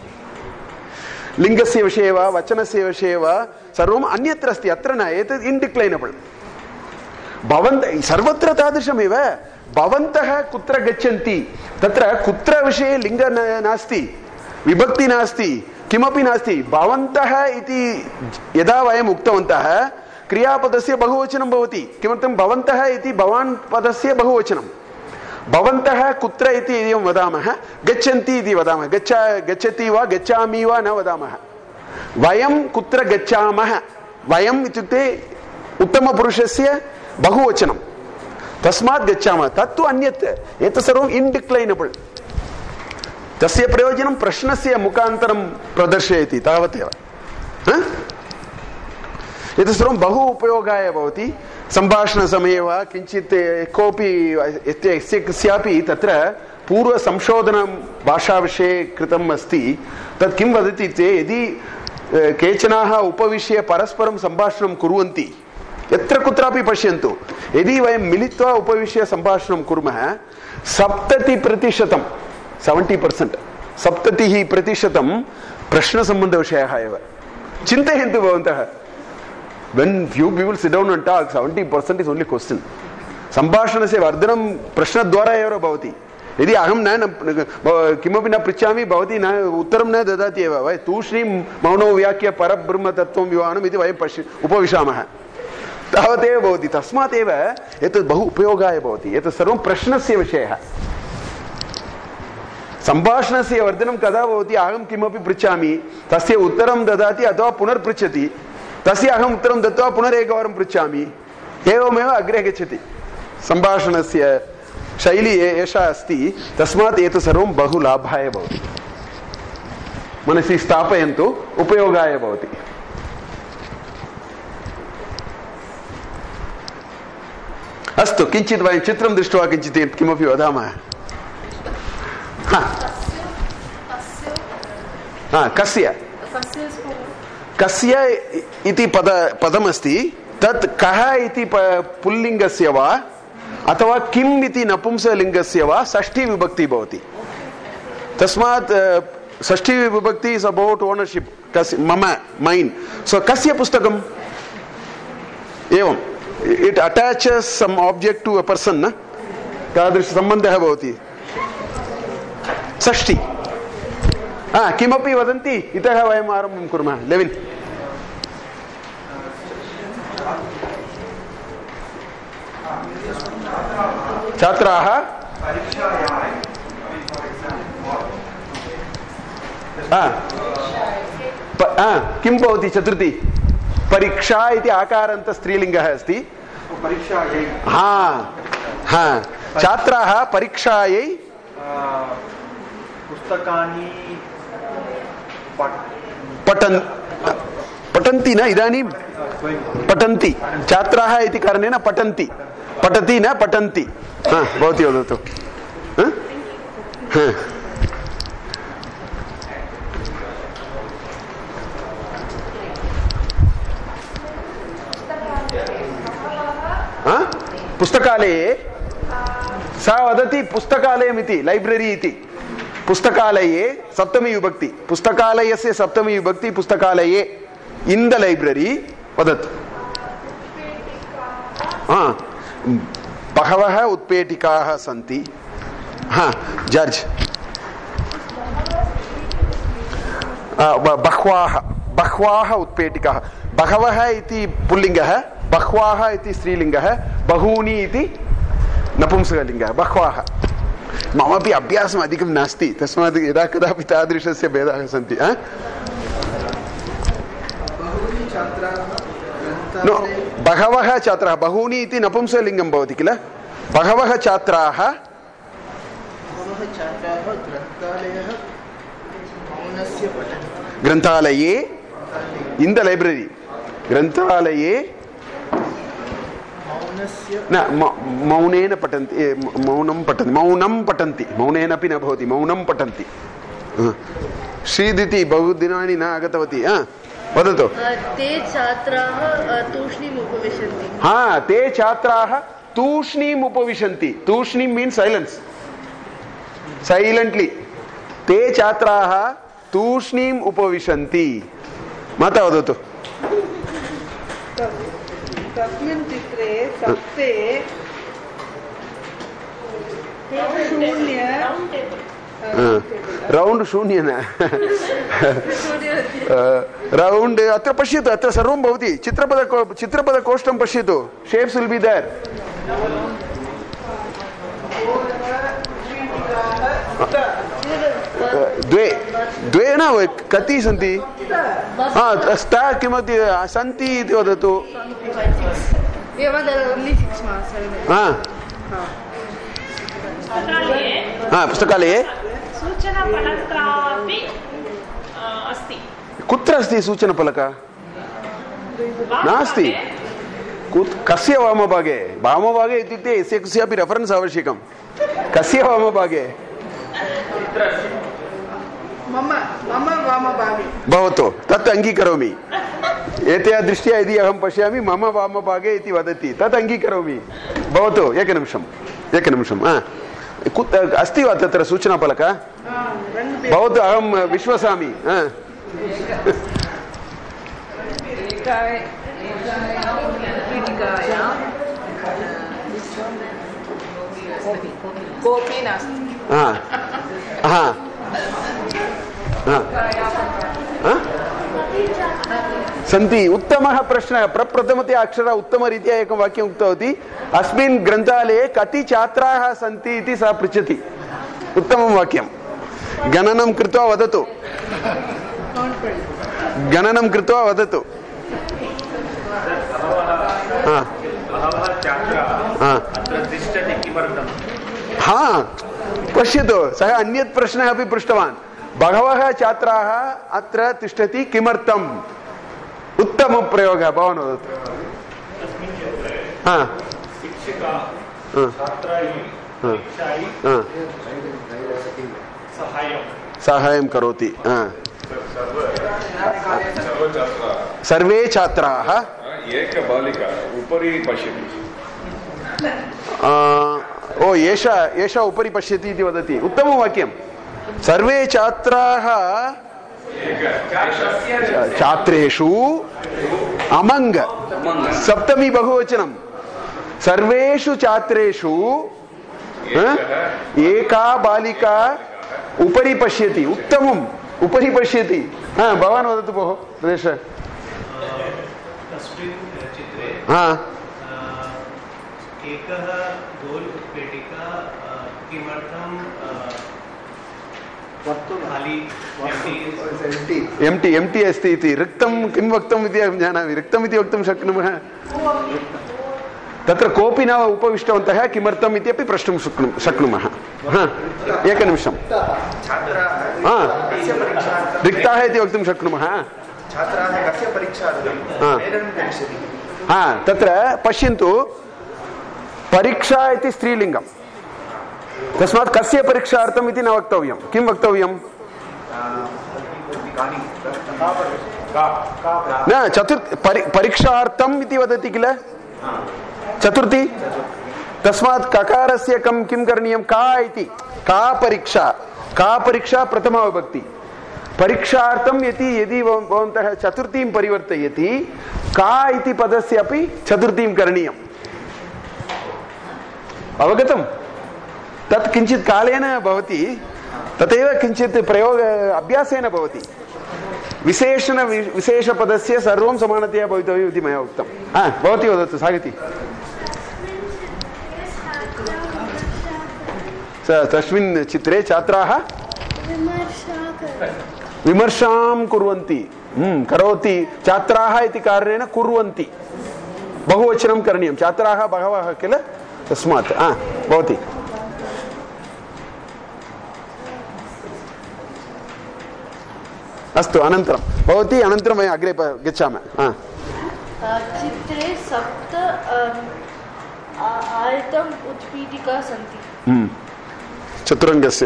लिंगस्य विषये वा वचनस्य विषये वा सर्वम् अन्यत्र अस्ति, अत्र न. एतत् इन्डिक्लैनबल. भवन्तः सर्वत्र तादृशमेव. भवन्तः कुत्र गच्छन्ति, तत्र कुत्र विषये लिंग नास्ति, विभक्ति नास्ति, किमपि नास्ति. भवन्तः इति यदा वयम् उक्तवन्तः क्रियापदस्य बहुवचनं भवति. किमर्थं, भवन्तः इति भवान् पदस्य बहुवचनं. भवन्तः कुत्र इति एवं वदामः, गच्छन्ति इति वदामः. गच्छति वा गच्छामि वा न वदामः. वयं कुत्र गच्छामः, वयम् इत्युक्ते उत्तमपुरुषस्य बहुवचनं, तस्मात् गच्छामः. तत्तु अन्यत्. एतत् सर्वम् इन्डिक्लैनबल. तस्य प्रयोजनं प्रश्नस्य मुखान्तरं प्रदर्शयति, तावदेव. एतत् सर्वं बहु उपयोगाय भवति. सम्भाषणसमये वा किञ्चित् कोऽपि यस्य कस्यापि तत्र पूर्वसंशोधनं भाषाविषये कृतम् अस्ति. तत् किं वदति चेत्, यदि केचनाः उपविश्य परस्परं सम्भाषणं कुर्वन्ति, यत्र कुत्रापि पश्यन्तु, यदि वयं मिलित्वा उपविश्य सम्भाषणं कुर्मः, 70% 70% प्रश्नसम्बन्धविषयः एव. चिन्तयन्तु भवन्तः. When few people sit down and talk, 70% is only question. सम्भाषणस्य वर्धनं प्रश्नद्वारा एव भवति. यदि अहं न किमपि न पृच्छामि, भवती न उत्तरं न ददाति एव. वयं तूष्णीं मौनो व्याख्य परब्रह्मतत्त्वं विवाहनम् इति वयं उपविशामः, तावदेव भवति. तस्मात् एव एतत् बहु उपयोगाय भवति. एतत् सर्वं प्रश्नस्य विषयः. सम्भाषणस्य वर्धनं कदा भवति, अहं किमपि पृच्छामि, तस्य उत्तरं ददाति अथवा पुनर्पृच्छति, तस्य अहम् उत्तरं दत्वा पुनरेकवारं पृच्छामि, एवमेव अग्रे गच्छति. सम्भाषणस्य शैली एषा अस्ति. तस्मात् एतत् सर्वं बहु लाभाय भवति. मनसि स्थापयन्तु, उपयोगाय भवति. अस्तु, किञ्चित् वयं चित्रं दृष्ट्वा किञ्चित् किमपि वदामः. कस्य कस्य इति पदमस्ति. तत् कः इति पुल्लिङ्गस्य वा अथवा किम् इति नपुंसकलिङ्गस्य वा षष्ठी विभक्ति भवति. तस्मात् षष्ठी विभक्ति इस् अबौट् ओनर्शिप्. मम, मैन्. सो कस्य पुस्तकम्, एवम् इट् अटैचस् सम् ऑब्जेक्ट टू अ पर्सन. तादृशसम्बन्धः भवति. षष्ठी. किमपि वदन्ति, इतः वयम् आरम्भं कुर्मः. लेविन्. छात्राः किं भवति चतुर्थी? परीक्षा इति आकारान्त स्त्रीलिङ्गः अस्ति. छात्राः परीक्षायै पुस्तकानि पठन्ति न. इदानीं पठन्ति. छात्राः इति कारणेन पठन्ति. पठति न पठन्ति. भवती वदतु. पुस्तकालये सा वदति पुस्तकालयमिति, लैब्ररी इति. पुस्तकालये सप्तमी विभक्ति. पुस्तकालयस्य सप्तमी विभक्ति पुस्तकालये. इन् द लैब्ररी वदतु. बहवः उत्पेटिकाः सन्ति. जर्ज्. बह्वाः उत्पेटिकाः. बहवः इति पुल्लिङ्गः, बह्वाः इति स्त्रीलिङ्गः, बहूनि इति नपुंसकलिङ्गः. बह्वाः. ममपि अभ्यासम् अधिकं नास्ति, तस्मात् यदा कदापि तादृशस्य भेदाः सन्ति. नो बहवः छात्राः बहूनि इति नपुंसकलिङ्गं भवति किल बहवः छात्राः ग्रन्थालये इन् द लैब्ररी ग्रन्थालये न मौनेन पठन्ति मौनं पठन्ति मौनेन अपि न भवति मौनं पठन्ति श्रीदिति बहुदिनानि न आगतवती वदतु ते छात्राः तूष्णीम् उपविशन्ति ते छात्राः तूष्णीम् उपविशन्ति तूष्णीं मीन्स् सैलेन्स् सैलेण्ट्लि ते छात्राः तूष्णीम् उपविशन्ति माता वदतु तस्मिन् चित्रे सप्ते शून्य रौण्ड् शून्य न रौण्ड् अत्र पश्यतु अत्र सर्वं भवति चित्रपदकोष्ठं पश्यतु शेप्स् विल् बि देर् द्वे न कति सन्ति स्टा किमपि सन्ति इति वदतु पुस्तकालये सूचनाफलकापि अस्ति कुत्र अस्ति सूचनाफलकः नास्ति कस्य वामभागे वामभागे इत्युक्ते यस्य कस्यापि रेफरेन्स् आवश्यकं कस्य वामभागे मम वामभागे भवतु तत् अङ्गीकरोमि एतया दृष्ट्या यदि अहं पश्यामि मम वामभागे इति वदति तत् अङ्गीकरोमि भवतु एकनिमिषम् अस्ति वा तत्र सूचनाफलकः भवतु अहं विश्वसामि कोऽपि नास्ति सन्ति उत्तमः प्रश्नः प्रप्रथमतया अक्षर उत्तमरीत्या एकं वाक्यम् उक्तवती अस्मिन् ग्रन्थालये कति छात्राः सन्ति इति सा पृच्छति उत्तमं वाक्यं गणनं कृत्वा वदतु गणनं कृत्वा वदतु पश्यतु सः अन्यत् प्रश्नः अपि पृष्टवान् बहवः छात्राः अत्र तिष्ठति किमर्थम् उत्तमप्रयोगः भवान् वदतु साहाय्यं करोति सर्वे छात्राः एक बालिका उपरि पश्यति एषा उपरि पश्यति इति वदति उत्तमं वाक्यं सर्वे छात्राः छात्रेषु अमङ्ग सप्तमी बहुवचनं सर्वेषु छात्रेषु एका बालिका उपरि पश्यति उत्तमम् उपरि पश्यति भवान् वदतु भोः प्रदेश तस्मिन् चित्रे एकः गोल् उत्पेटिका किमर्थं एम्टी अस्ति इति रिक्तं किं वक्तुम् इति अहं जानामि रिक्तम् इति वक्तुं शक्नुमः तत्र कोऽपि न उपविष्टवन्तः किमर्थम् इति अपि प्रष्टुं शक्नुमः एकनिमिषं रिक्ताः इति वक्तुं शक्नुमः तत्र पश्यन्तु परीक्षा इति स्त्रीलिङ्गं तस्मात् कस्य परीक्षार्थम् इति न वक्तव्यं किं वक्तव्यं न परीक्षार्थम् इति वदति किल चतुर्थी तस्मात् ककारस्य किं करणीयं का इति का परीक्षा प्रथमा विभक्ति परीक्षार्थं यदि भवन्तः चतुर्थीं परिवर्तयति का इति पदस्य अपि चतुर्थीं करणीयम् अवगतं तत् किञ्चित् कालेन भवति तथैव किञ्चित् प्रयोग अभ्यासेन भवति विशेषपदस्य सर्वं समानतया भवितव्यम् इति मया उक्तं भवती वदतु सागति तस्मिन् चित्रे छात्राः विमर्शां कुर्वन्ति करोति छात्राः इति कारणेन कुर्वन्ति बहुवचनं करणीयं छात्राः बहवः किल तस्मात् भवति अस्तु अनन्तरं भवती अनन्तरं वयम् अग्रे गच्छामः चित्रे 7 आयतम् उत्पीठिका सन्ति चतुरङ्गस्य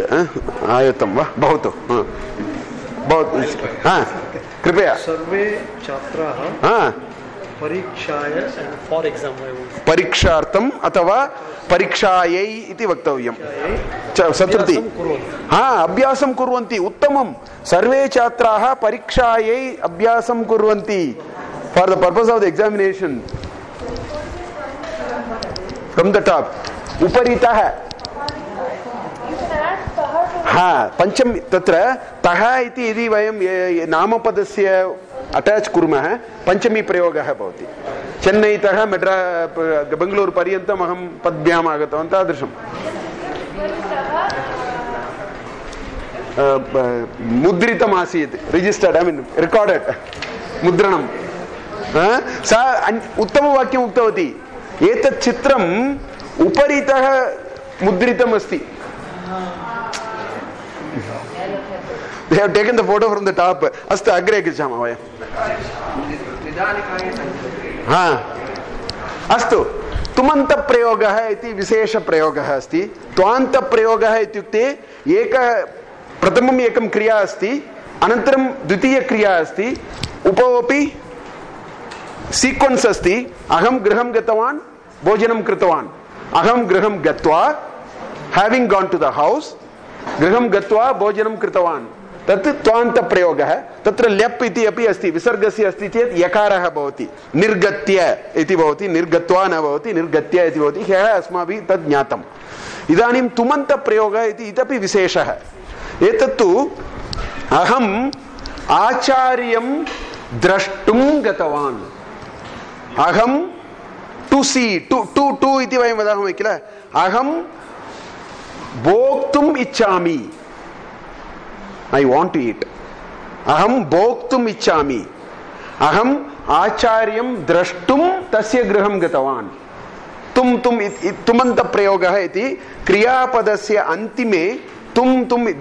आयतं वा भवतु कृपया सर्वे छात्राः परीक्षाय फॉर एग्जाम परीक्षार्थम् अथवा परीक्षायै इति वक्तव्यं सत्रति अभ्यासं कुर्वन्ति उत्तमं सर्वे छात्राः परीक्षायै अभ्यासं कुर्वन्ति for the purpose of the examination from the top उपरितः पंचमी तत्र तः इति यदि वयं नामपदस्य अटैच कुर्मः पंचमी प्रयोगः भवति चेन्नैतः बेंगलूरु पर्यन्तम् अहं पद्भ्याम् आगतवान् तादृशं मुद्रितमासीत् रिजिस्टर्ड रेकॉर्डेड मुद्रणं सा उत्तमवाक्यम् उक्तवती एतत् चित्रम् उपरितः मुद्रितम् अस्ति they have taken the photo from the top अस्तु अग्रे गच्छामः वयं अस्तु तुमन्तप्रयोगः इति विशेषप्रयोगः अस्ति त्वान्तप्रयोगः इत्युक्ते प्रथमम् एकं क्रिया अस्ति अनन्तरं द्वितीयक्रिया अस्ति उपोपि सीक्वेन्स् अस्ति अहं गृहं गतवान् भोजनं कृतवान् अहं गृहं गत्वा having gone to the house गृहं गत्वा भोजनं कृतवान् तत् त्वान्तप्रयोगः तत्र ल्यप् इति अपि अस्ति विसर्गस्य अस्ति चेत् यकारः भवति निर्गत्य इति भवति निर्गत्वा न भवति निर्गत्य इति भवति ह्यः अस्माभिः तद् ज्ञातम् इदानीं तुमन्तप्रयोगः इति इतोपि विशेषः एतत्तु अहम् आचार्यं द्रष्टुं गतवान् अहं टु सी टु इति वयं वदामः किल अहं भोक्तुम् इच्छामि I want to eat अहं भोक्तुम् इच्छामि अहम् आचार्यं द्रष्टुं तस्य गृहं गतवान् तुमन्तप्रयोगः इति क्रियापदस्य अन्तिमे तुं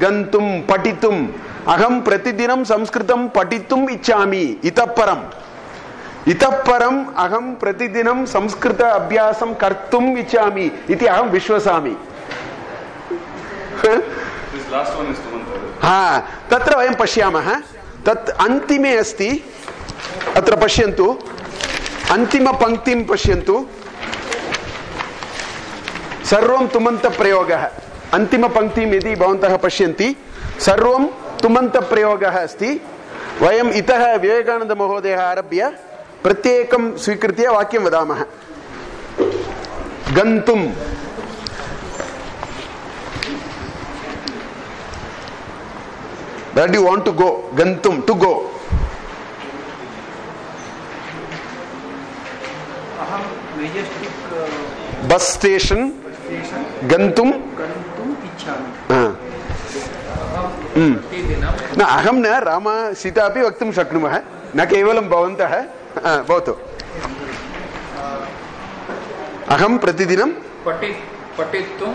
गन्तुं पठितुम् अहं प्रतिदिनं संस्कृतं पठितुम् इच्छामि इतः परम् अहं प्रतिदिनं संस्कृत अभ्यासं कर्तुम् इच्छामि इति अहं विश्वसामि तत्र वयं पश्यामः तत् अन्तिमे अस्ति अत्र पश्यन्तु अन्तिमपङ्क्तिं पश्यन्तु सर्वं तुमन्तप्रयोगः अन्तिमपङ्क्तिं यदि भवन्तः पश्यन्ति सर्वं तुमन्तप्रयोगः अस्ति वयम् इतः विवेकानन्दमहोदयः आरभ्य प्रत्येकं स्वीकृत्य वाक्यं वदामः गन्तुं Where do you want to go? Gantum, to go. Bus station. Gantum. न अहं न राम सीता अपि वक्तुं शक्नुमः न केवलं भवन्तः भवतु अहं प्रतिदिनं पठितुं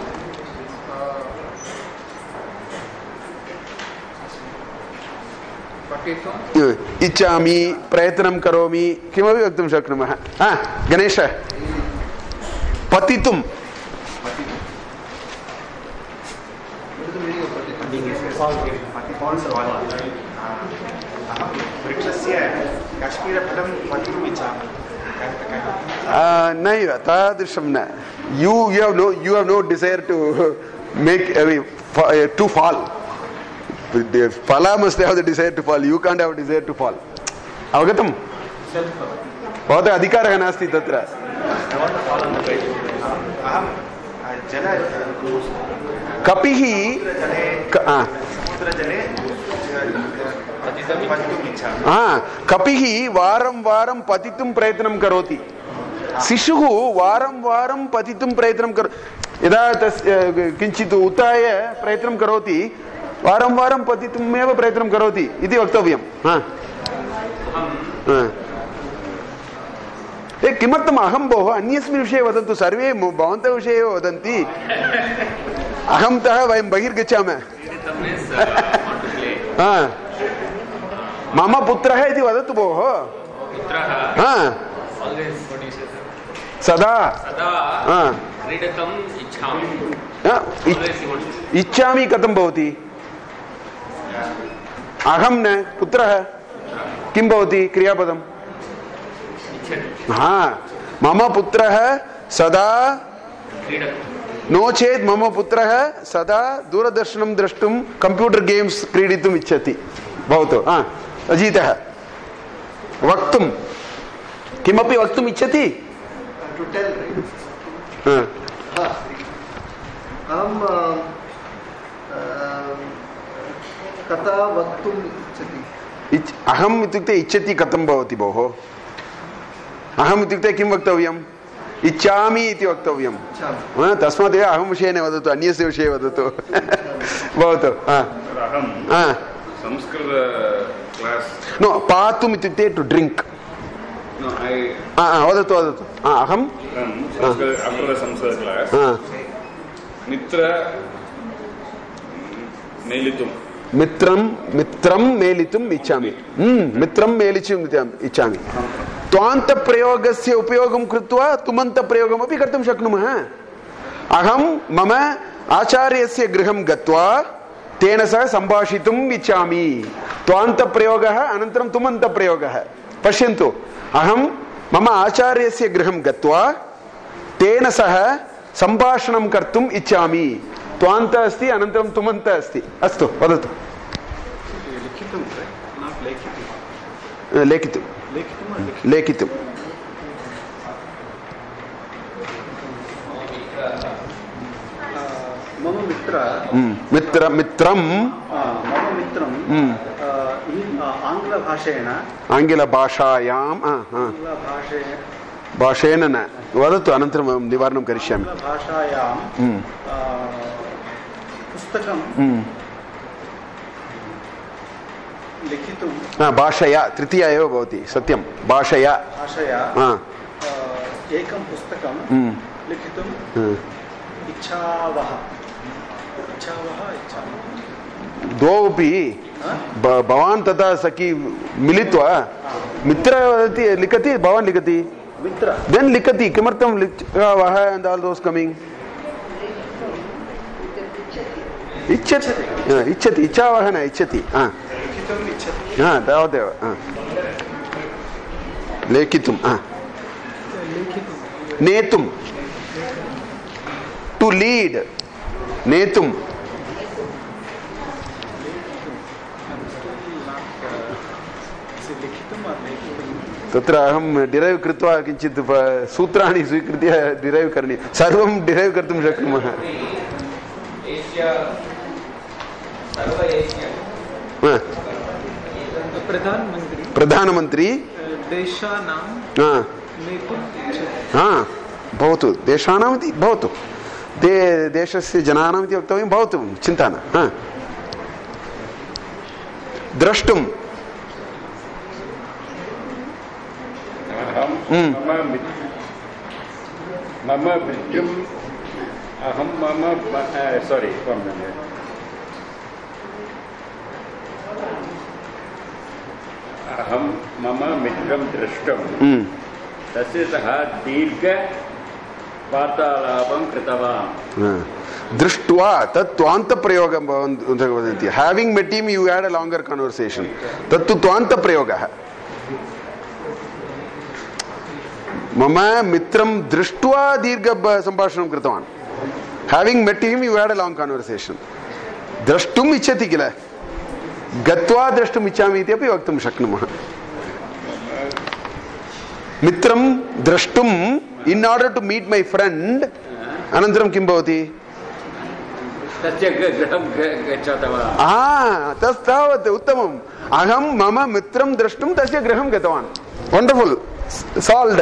इच्छामि प्रयत्नं करोमि किमपि वक्तुं शक्नुमः गणेश पतितुं नैव तादृशं न you have no desire to make to fall. Phala must have the desire to fall. You can't have a desire to fall. Avagatam? Bhavata adhikarah nasti tatra. Kapihi Kapihi varam varam patitum prayatnam karoti. Sishuhu varam varam patitum prayatnam karoti. यदा किंचित उत्थाय प्रयत्नं करोति वारं वारं पतितुमेव प्रयत्नं करोति इति वक्तव्यं. किमर्थम् अहं भोः अन्यस्मिन् विषये वदन्तु. सर्वे भवन्तः विषये एव वदन्ति. अहंतः वयं बहिर्गच्छामः. मम पुत्रः इति वदतु भोः. सदा इच्छामि कथं भवति? अहं न पुत्रः किं भवति क्रियापदं? मम पुत्रः सदा, नो चेत् मम पुत्रः सदा दूरदर्शनं द्रष्टुं कंप्यूटर् गेम्स् क्रीडितुम् इच्छति. भवतु अजीतः वक्तुं किमपि वक्तुम् इच्छति? अहं कथा वक्तुम् इच्छति. अहम् इत्युक्ते इच्छति कथं भवति भोः? अहम् इत्युक्ते किं वक्तव्यम्? इच्छामि इति वक्तव्यं. तस्मादेव अहं विषये न वदतु, अन्यस्य विषये वदतु. भवतु. संस्कृत क्लास् नो पातुम् इत्युक्ते टु ड्रिङ्क्. वदतु वदतु. अहं संस्कृत क्लास् मित्र मित्रं मेलितुम् इच्छामि. मित्रं मेलितुम् इच्छामि. त्वान्तप्रयोगस्य उपयोगं कृत्वा तुमन्तप्रयोगमपि कर्तुं शक्नुमः. अहं मम आचार्यस्य गृहं गत्वा तेन सह सम्भाषितुम् इच्छामि. त्वान्तप्रयोगः अनन्तरं तुमन्तप्रयोगः. पश्यन्तु, अहं मम आचार्यस्य गृहं गत्वा तेन सह सम्भाषणं कर्तुम् इच्छामि. त्वान्त अस्ति, अनन्तरं तुमन्त अस्ति. अस्तु वदतु. लेखितुं मम मित्रं भाषेण न वदतु, अनन्तरं निवारणं करिष्यामि. भाषायां पुस्तकं लिखितुं भाषया तृतीया एव भवति. सत्यं भाषया एकं पुस्तकं लिखितुं इच्छावः. द्वौपि भवान् तथा सखी मिलित्वा मित्र वदति लिखति, भवान् लिखति, देन् लिखति. किमर्थं लिखावः and all those coming? इच्छति इच्छावः न इच्छति. तावदेव. लेखितुं नेतुं टु लीड्. नेतुं तत्र अहं डिरैव् कृत्वा किञ्चित् सूत्राणि स्वीकृत्य डिरैव् करणीयं. सर्वं डिरैव् कर्तुं शक्नुमः. प्रधानमन्त्री भवतु. देशानाम् इति भवतु, देशस्य जनानाम् इति वक्तव्यं. भवतु, चिन्ता न. द्रष्टुं मम मित्रम् अहं मम सोरि अहं मम मित्रं दृष्टुं तस्य सह दीर्घवार्तालापं कृतवान्. दृष्ट्वा तत् त्वान्तप्रयोगं वदन्ति. Having met him you had a longer conversation. तत्तु त्वान्तप्रयोगः. मम मित्रं दृष्ट्वा दीर्घ सम्भाषणं कृतवान्. Having met him you had a long conversation. द्रष्टुम् इच्छति किल, गत्वा द्रष्टुम् इच्छामि इति अपि वक्तुं शक्नुमः. मित्रं द्रष्टुम् in order to meet my friend, अनन्तरं किं भवति? तस्य गृहं गच्छतवान्. तस्तावत् उत्तमम्. अहं मम मित्रं द्रष्टुं तस्य गृहं गतवान्. वंडर्फुल. सॉल्व्ड.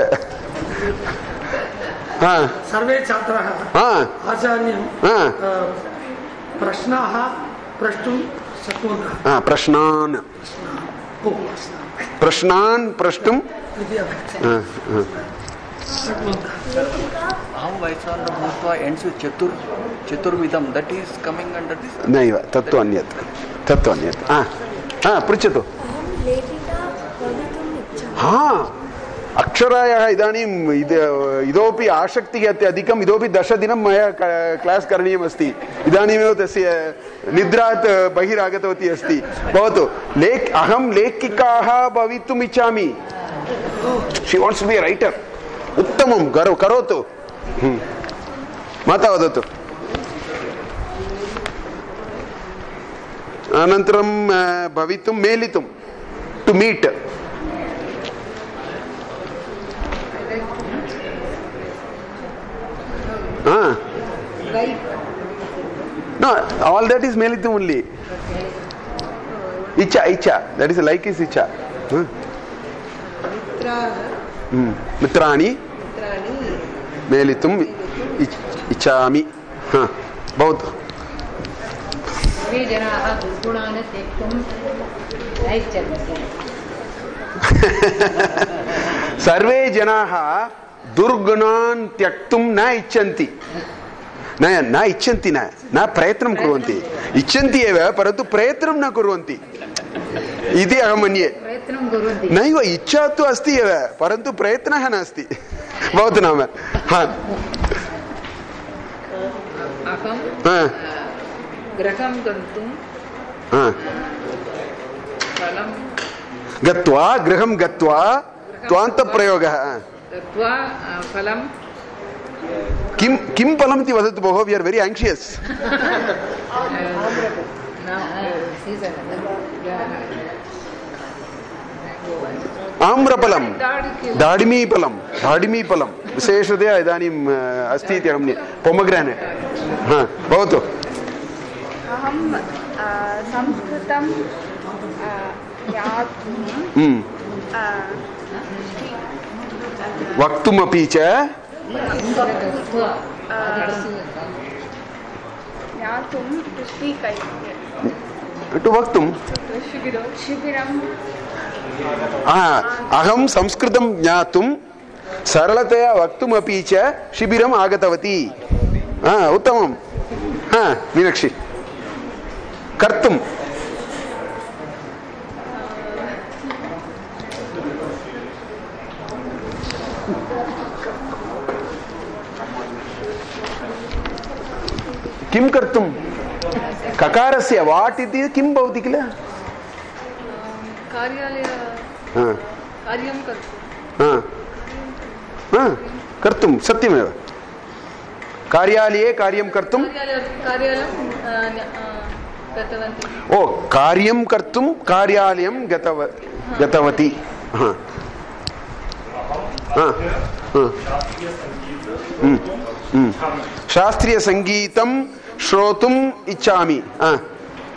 सर्वे छात्राः आचार्यं प्रश्नाः प्रश्नान् प्रश्नान् प्रष्टुं Aham Vaisandra Bhutva ends with Chaturvidam. That is coming under this? नैव तत्तु अन्यत् पृच्छतु अक्षरायाः इदानीम् इतोपि आसक्तिः अत्यधिकम् इतोपि 10 दिनं मया क्लास् करणीयमस्ति इदानीमेव तस्य निद्रात् बहिरागतवती अस्ति भवतु अहं लेखिकाः भवितुम् इच्छामि she wants to be a writer उत्तमं करोतु माता वदतु अनन्तरं भवितुं मेलितुं to meet No, all that is melitum only. Icha. That is like is icha. Mitrani. Melitum ichami. Both. Sarve janaha दुर्गुणान् त्यक्तुं न इच्छन्ति न इच्छन्ति न प्रयत्नं कुर्वन्ति इच्छन्ति एव परन्तु प्रयत्नं न कुर्वन्ति इति अहं मन्ये नैव इच्छा तु अस्ति एव परन्तु प्रयत्नः नास्ति भवतु नाम गृहं गन्तुं गृहं गत्वा त्वान्तप्रयोगः फलं किं फलम् इति वदतु भोः वि आर् वेरि आङ्क्षियस् आम्रफलं दाडिमीफलं विशेषतया इदानीम् अस्ति इति अहं पोमग्रानेट् भवतु अहं संस्कृतं वक्तुमपि च वक्तुं अहं संस्कृतं ज्ञातुं सरलतया वक्तुमपि च शिबिरम् आगतवती उत्तमं मीनाक्षी कर्तुं किं कर्तुं ककारस्य वाट् इति किं भवति किल कर्तुं सत्यमेव कार्यालये कार्यं कर्तुं ओ कार्यं कर्तुं कार्यालयं गतवती शास्त्रीयसङ्गीतं श्रोतुम् इच्छामि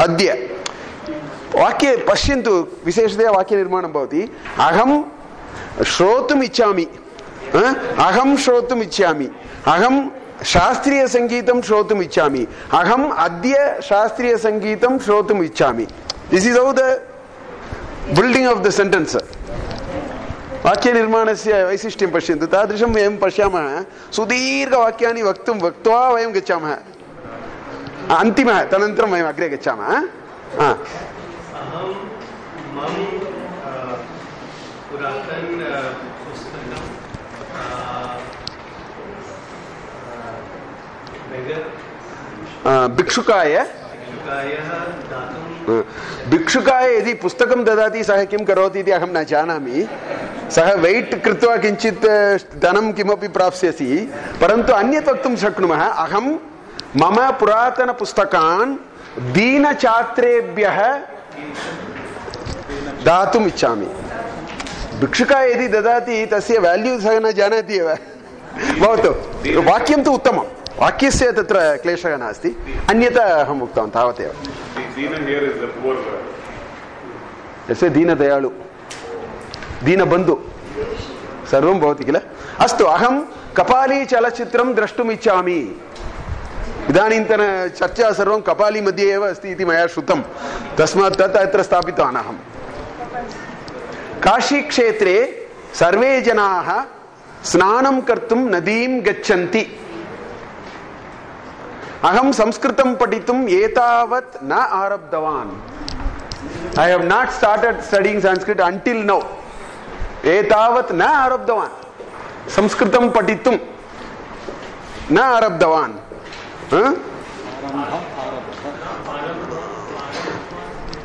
अद्य वाक्ये पश्यन्तु विशेषतया वाक्यनिर्माणं भवति अहं श्रोतुम् इच्छामि अहं शास्त्रीयसङ्गीतं श्रोतुम् इच्छामि अहम् अद्य शास्त्रीयसङ्गीतं श्रोतुम् इच्छामि this is how the building of the sentence वाक्यनिर्माणस्य वैशिष्ट्यं पश्यन्तु तादृशं वयं पश्यामः सुदीर्घवाक्यानि वक्त्वा वयं गच्छामः अन्तिमः तदनन्तरं वयम् अग्रे गच्छामः भिक्षुकाय भिक्षुकाय यदि पुस्तकं ददाति सः किं करोति इति अहं न जानामि सः वेट् कृत्वा किञ्चित् धनं किमपि प्राप्स्यसि परन्तु अन्यत् वक्तुं शक्नुमः अहं मम पुरातनपुस्तकान् दीनछात्रेभ्यः दातुम् इच्छामि भिक्षुकाय यदि ददाति तस्य वाल्यू सः न जानाति एव भवतु वाक्यं तु उत्तमं वाक्यस्य तत्र क्लेशः नास्ति अन्यथा अहम् उक्तवान् तावदेव यस्य दीनदयाळु दीनबन्धु सर्वं भवति किल अस्तु अहं कपाली चलचित्रं द्रष्टुम् इच्छामि इदानीन्तन चर्चा सर्वं कपाली मध्ये एव अस्ति इति मया श्रुतं, तस्मात् तत् अत्र स्थापितवान् अहं। काशीक्षेत्रे सर्वे जनाः स्नानं कर्तुं नदीं गच्छन्ति। अहं संस्कृतं पठितुम् एतावत् न आरब्धवान्। I have not started studying Sanskrit until now. एतावत् न आरब्धवान्, संस्कृतं पठितुं न आरब्धवान्।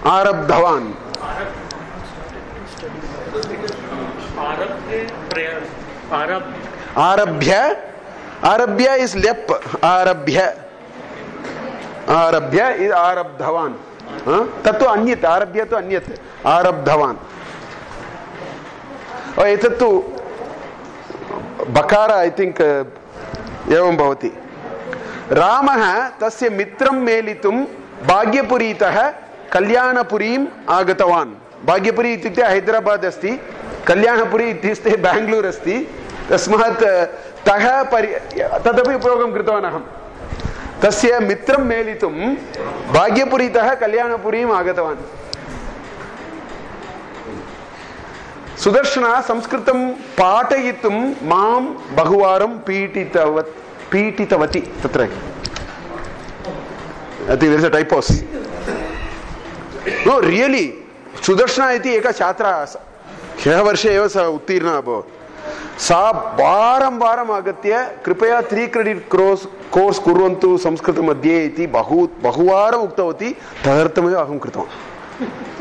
आरब्धवान् आरभ्य आरभ्य इज लेप, आरभ्य आरभ्य इज आरब्धवान्, तत्तु अन्यत्, आरभ्य तु अन्यत्, आरब्धवान्। एतत्तु बकार ऐ थिङ्क् एवं भवति। रामः तस्य मित्रं मेलितुं भाग्यपुरीतः कल्याणपुरीम् आगतवान्। भाग्यपुरी इत्युक्ते हैदराबाद् अस्ति, कल्याणपुरी इत्युक्ते बेङ्गलूर् अस्ति, तस्मात् तदपि उपयोगं कृतवान् अहं। तस्य मित्रं मेलितुं भाग्यपुरीतः कल्याणपुरीम् आगतवान्। सुदर्शना संस्कृतं पाठयितुं मां बहुवारं पीडितवती। तत्र टैपोस् नो रियलि सुदर्शना इति एका छात्रा ह्यः वर्षे एव सा उत्तीर्णा अभवत्। सा वारं वारम् आगत्य कृपया 3 क्रेडिट् कोर्स् कुर्वन्तु संस्कृतमध्ये इति बहुवारम् उक्तवती। तदर्थमेव अहं कृतवान्।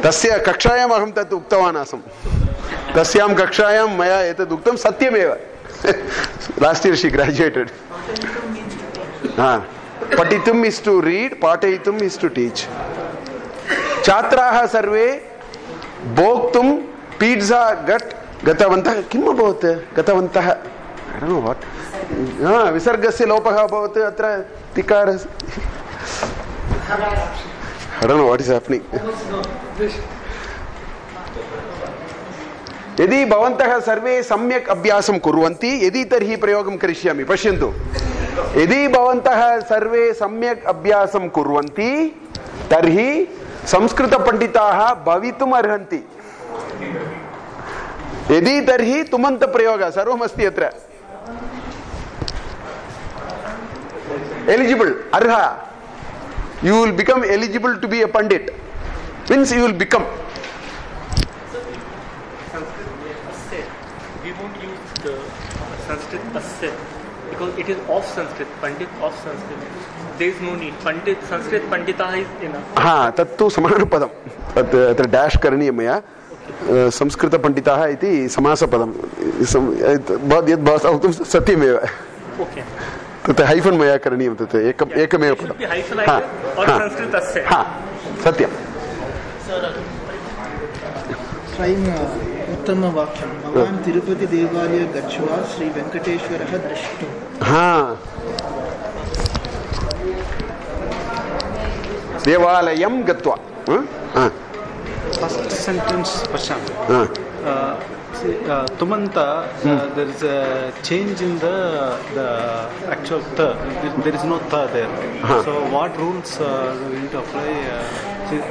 तस्य कक्षायाम् अहं तत् उक्तवान् आसम्। तस्यां कक्षायां मया एतद् उक्तं सत्यमेव। Last year she graduated. पठितुम् इस् टु रीड्, पाठयितुम् इस् टु टीच्। छात्राः सर्वे भोक्तुं पिज़्ज़ा गतवन्तः। किम् अभवत्? गतवन्तः I don't know what. विसर्गस्य लोपः अभवत् अत्र तिकारस्य। I don't know what is happening. यदि भवन्तः सर्वे सम्यक् अभ्यासं कुर्वन्ति, यदि तर्हि प्रयोगं करिष्यामि। पश्यन्तु, यदि भवन्तः सर्वे सम्यक् अभ्यासं कुर्वन्ति तर्हि संस्कृतपण्डिताः भवितुम् अर्हन्ति। यदि तर्हि तुमन्तप्रयोगः सर्वमस्ति अत्र। एलिजिबल, अर्हा, you will become eligible to be a pandit, means you will become. We won't use the Sanskrit asset because it is of Sanskrit, pandit of Sanskrit. There is no need. Pandit, Sanskrit pandita is enough. तत्तु समानपदं, तत् अत्र डैश् करणीयं मया। संस्कृतपण्डिताः इति समासपदं, यद् भवता उक्तं सत्यमेव। तत् हैफन् मया करणीयं, तत् एकमेव पदं। सत्यं। उत्तमवाक्यं। भवान् तिरुपति देवालयं गत्वा श्री वेङ्कटेश्वरः द्रष्टुं। देवालयं गत्वा। First sentence पश्यामि। Tumanta, there is a change in the actual tha. There is no tha there. So what rules are going to apply?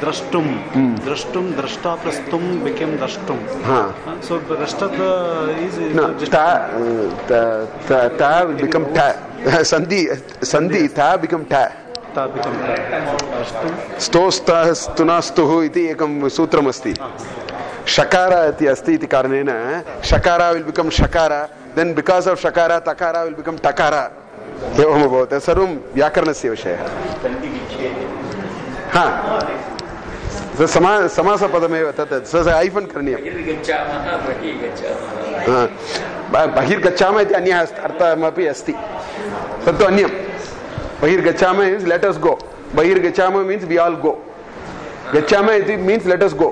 Drashtum, drashtum, drashta plus tum became drashtum. So drashta is no ta will become ta. Sandhi ta become ta. स्तोस्तः स्तुनास्तुः इति एकं सूत्रम् अस्ति। शकारा इति अस्ति इति कारणेन शकारा will become शकारा, देन बिकॉज ऑफ शकारा तकारा विल बिकम टकारा, एवम् अभवत्। सर्वं व्याकरणस्य विषयः। समासपदमेव तत् ऐफन् करणीयं। बहिर्गच्छामः इति अन्यः अर्थमपि अस्ति, तत्तु अन्यं। बहिर्गच्छामः मीन्स् लेट अस् गो, बहिर्गच्छामः मीन्स् वी आल् गो, गच्छामः इति मीन्स् लेट अस् गो।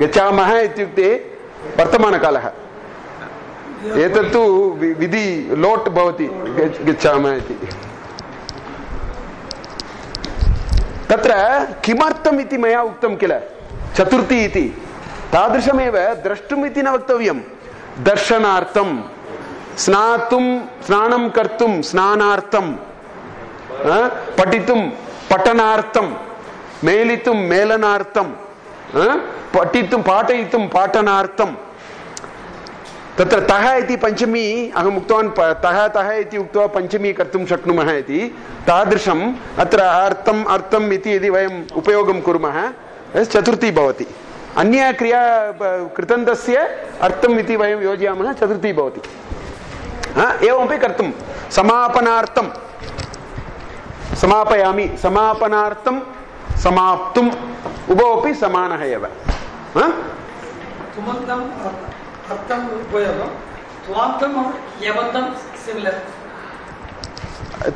गच्छामः इत्युक्ते वर्तमानकालः, एतत्तु विधि लोट् भवति गच्छामः इति। तत्र किमर्थम् इति मया उक्तं किल, चतुर्थी इति, तादृशमेव द्रष्टुम् इति न वक्तव्यं। दर्शनार्थं, स्नातुं, स्नानं कर्तुं, स्नानार्थं, पठितुं पठनार्थं, मेलितुं मेलनार्थं, पठितुं पाठयितुं पाठनार्थं। तत्र तः इति पञ्चमी अहम् उक्तवान्, तः इति उक्त्वा पञ्चमी कर्तुं शक्नुमः इति। तादृशम् अत्र अर्थम् अर्थम् इति यदि वयम् उपयोगं कुर्मः चतुर्थी भवति। अन्य क्रिया कृतन्तस्य अर्थम् इति वयं योजयामः, चतुर्थी भवति। एवमपि कर्तुं समापनार्थं समापयामि, समापनार्थं समाप्तुम् उभौ अपि समानः एव।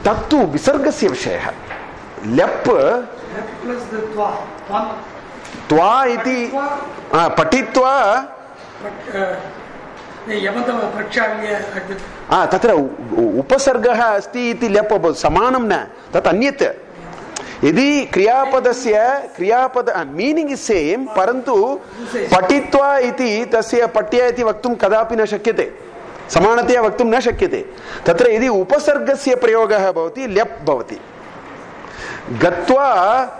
तत्तु विसर्गस्य विषयः। ल्यप् त्वा इति पठित्वा तत्र उपसर्गः अस्ति इति ल्यप् समानं न, तत् अन्यत्। यदि क्रियापद मीनिंग इज सेम, परन्तु पठित्वा इति तस्य पठ्य इति वक्तुं कदापि न शक्यते, समानतया वक्तुं न शक्यते। तत्र यदि उपसर्गस्य प्रयोगः भवति ल्यप् भवति। गत्वा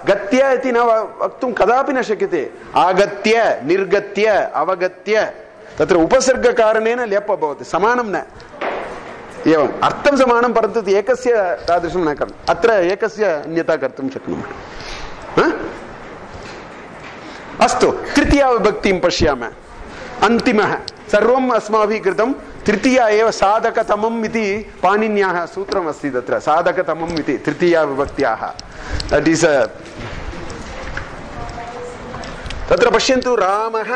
गत्य इति न वक्तुं कदापि न शक्यते। आगत्य, निर्गत्य, अवगत्य, तत्र उपसर्गकारणेन ल्यप् भवति, समानं न। एवम् अर्थं समानं, परन्तु एकस्य तादृशं न कर्तुम्। अत्र एकस्य अन्यथा कर्तुं शक्नुमः। अस्तु, तृतीया विभक्तिं पश्यामः। अन्तिमः सर्वम् अस्माभिः कृतं, तृतीया एव साधकतमम् इति पाणिन्याः सूत्रम् अस्ति। तत्र साधकतमम् इति तृतीया विभक्त्याः, दट् इस् तत्र पश्यन्तु, रामः,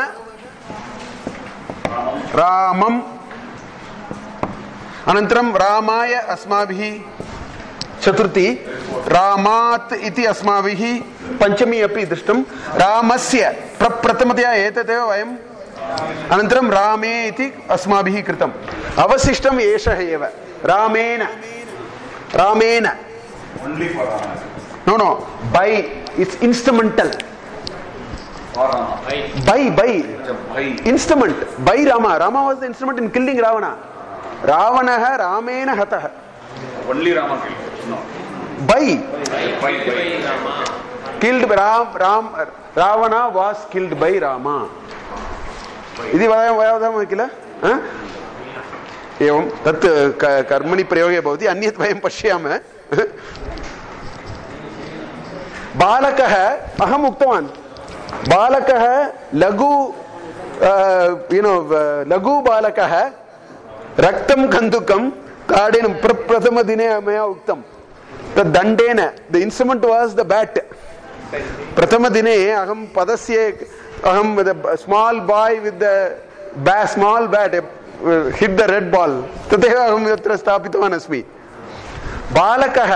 रामम्, अनन्तरं रामाय अस्माभिः चतुर्थी, रामात् इति अस्माभिः पञ्चमी अपि दृष्टं, रामस्य प्रथमतया एतदेव वयम्, अनन्तरं रामे इति अस्माभिः कृतम्। अवशिष्टम् एषः एव, रामेण, रामेण, no no, by it's instrumental, by instrument, by Ram, Ram was the instrument in killing Ravan. रावणः रामेण हतः, only Rama killed, no, by killed Ravana was killed by Rama इति वदामः किल। एवं तत् कर्मणि प्रयोगे भवति। अन्यत् वयं पश्यामः। बालकः, अहम् उक्तवान्, बालकः लघु लघु बालकः रक्तं कन्दुकं ताडेन प्रथमदिने मया उक्तं, तद् दण्डेन, the instrument was the bat. प्रथमदिने अहं पदस्य अहं small boy with the small bat hit the red ball, तथैव अहं तत्र स्थापितवान् अस्मि। बालकः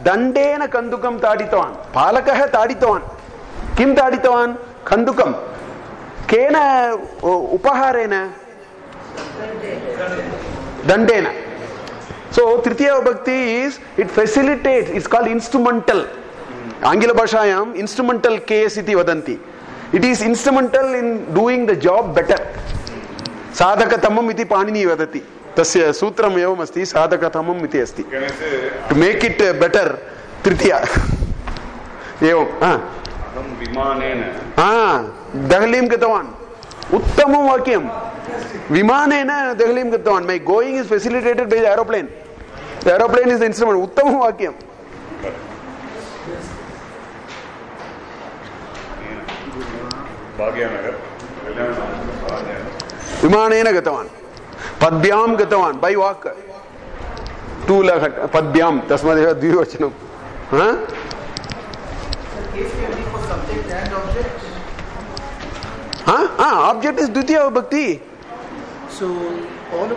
दण्डेन कन्दुकं ताडितवान्, बालकः ताडितवान्, किं ताडितवान्? कन्दुकं। केन उपहारेण? दण्डेन। So Tritiya Vibhakti is, it facilitates, it's called instrumental. Angila Bhashayam instrumental case iti vadanti. It is instrumental in doing the job better. Sadhakatamam iti Panini vadati. Tasya sutram evam asti, sadhakatamam iti asti. To make it better, Tritiya. Evam. Aham vimanena. Dahalim gatavan. Uttamam vakyam. Vimanena Dahalim gatavan. My going is facilitated by the aeroplane. The aeroplane is the instrument. Uttamam vakyam. Vimanena gatavan. Padbyam gatavan. By walk. Tula padbyam. Tasmadeva dvivachanam. Case can be for subject and object. Object is Dvitiya Vibhakti. So all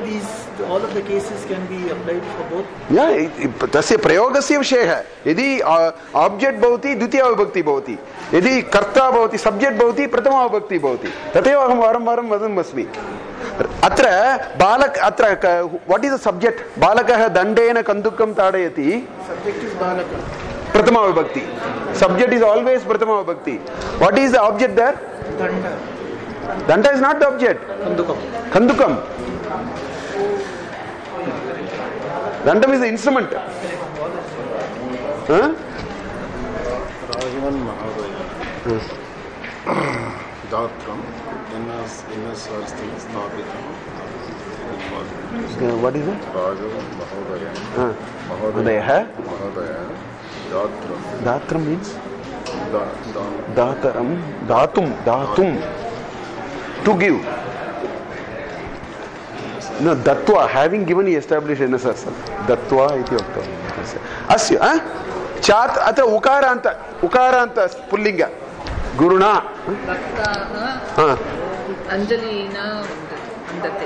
of the cases can be applied for both. Yeah, tasya prayogasya vishayah. Yadi object bhavati Dvitiya Vibhakti bhavati. Yadi karta bhavati subject bhavati Prathama Vibhakti bhavati. Tatheva aham varam vadam asmi. Atra balak, atra what is the subject? Balakah dandena kandukam tadayati. Subject is balaka. Prathama Vibhakti. Subject is always Prathama Vibhakti. What is the object there? Danda. Danda is not the object. Kandukam. Kandukam. Dandam is the instrument. Raghavan महोदय दात्रम् स्थापितं What is it? Raghavan महोदय Datram means datum to give. No, datva, having given he established NSS. Datva iti uktam. Asya chat ata ukaranta pullinga guruna anjalina andate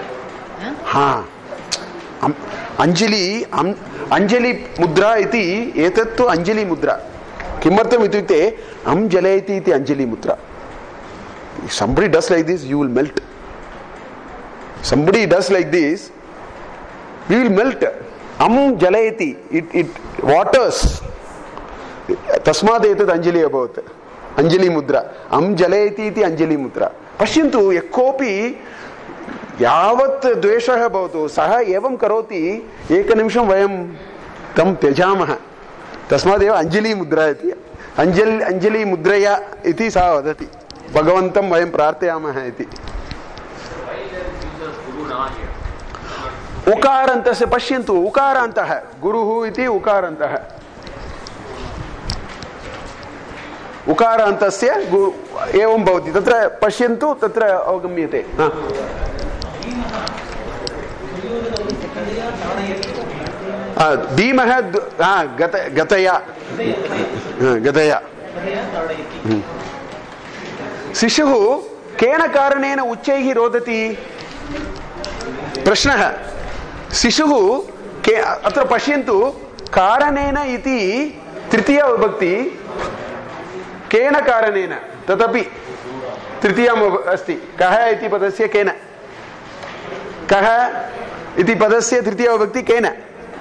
Anjali मुद्रा इति एतत्तु अंजलि मुद्रा किमर्थम् इत्युक्ते अं जलयति इति अंजलि मुद्रा. Somebody does like this, you will melt. Somebody does like this, we will melt. Am jalayati, it waters. Tasmad etat anjali abhavat. Anjali mudra. Am jalayati iti anjali mudra. Pashyantu yakopi यावत् द्वेषः भवतु सः एवं करोति एकनिमिषं वयं तं त्यजामः. तस्मादेव अंजलि मुद्रा इति अंजलि मुद्रया इति सा वदति भगवन्तं वयं प्रार्थयामः इति. उकारान्तस्य पश्यन्तु उकारान्तः गुरुः इति उकारान्तः उकारान्तस्य एवं भवति. तत्र पश्यन्तु तत्र अवगम्यते. धीमः गतया शिशुः केन कारणेन उच्चैः रोदति? प्रश्नः. शिशुः अत्र पश्यन्तु कारणेन इति तृतीया विभक्ति. केन कारणेन तदपि तृतीयम् अस्ति. कः इति पदस्य केन, कः इति पदस्य तृतीया विभक्ति केन.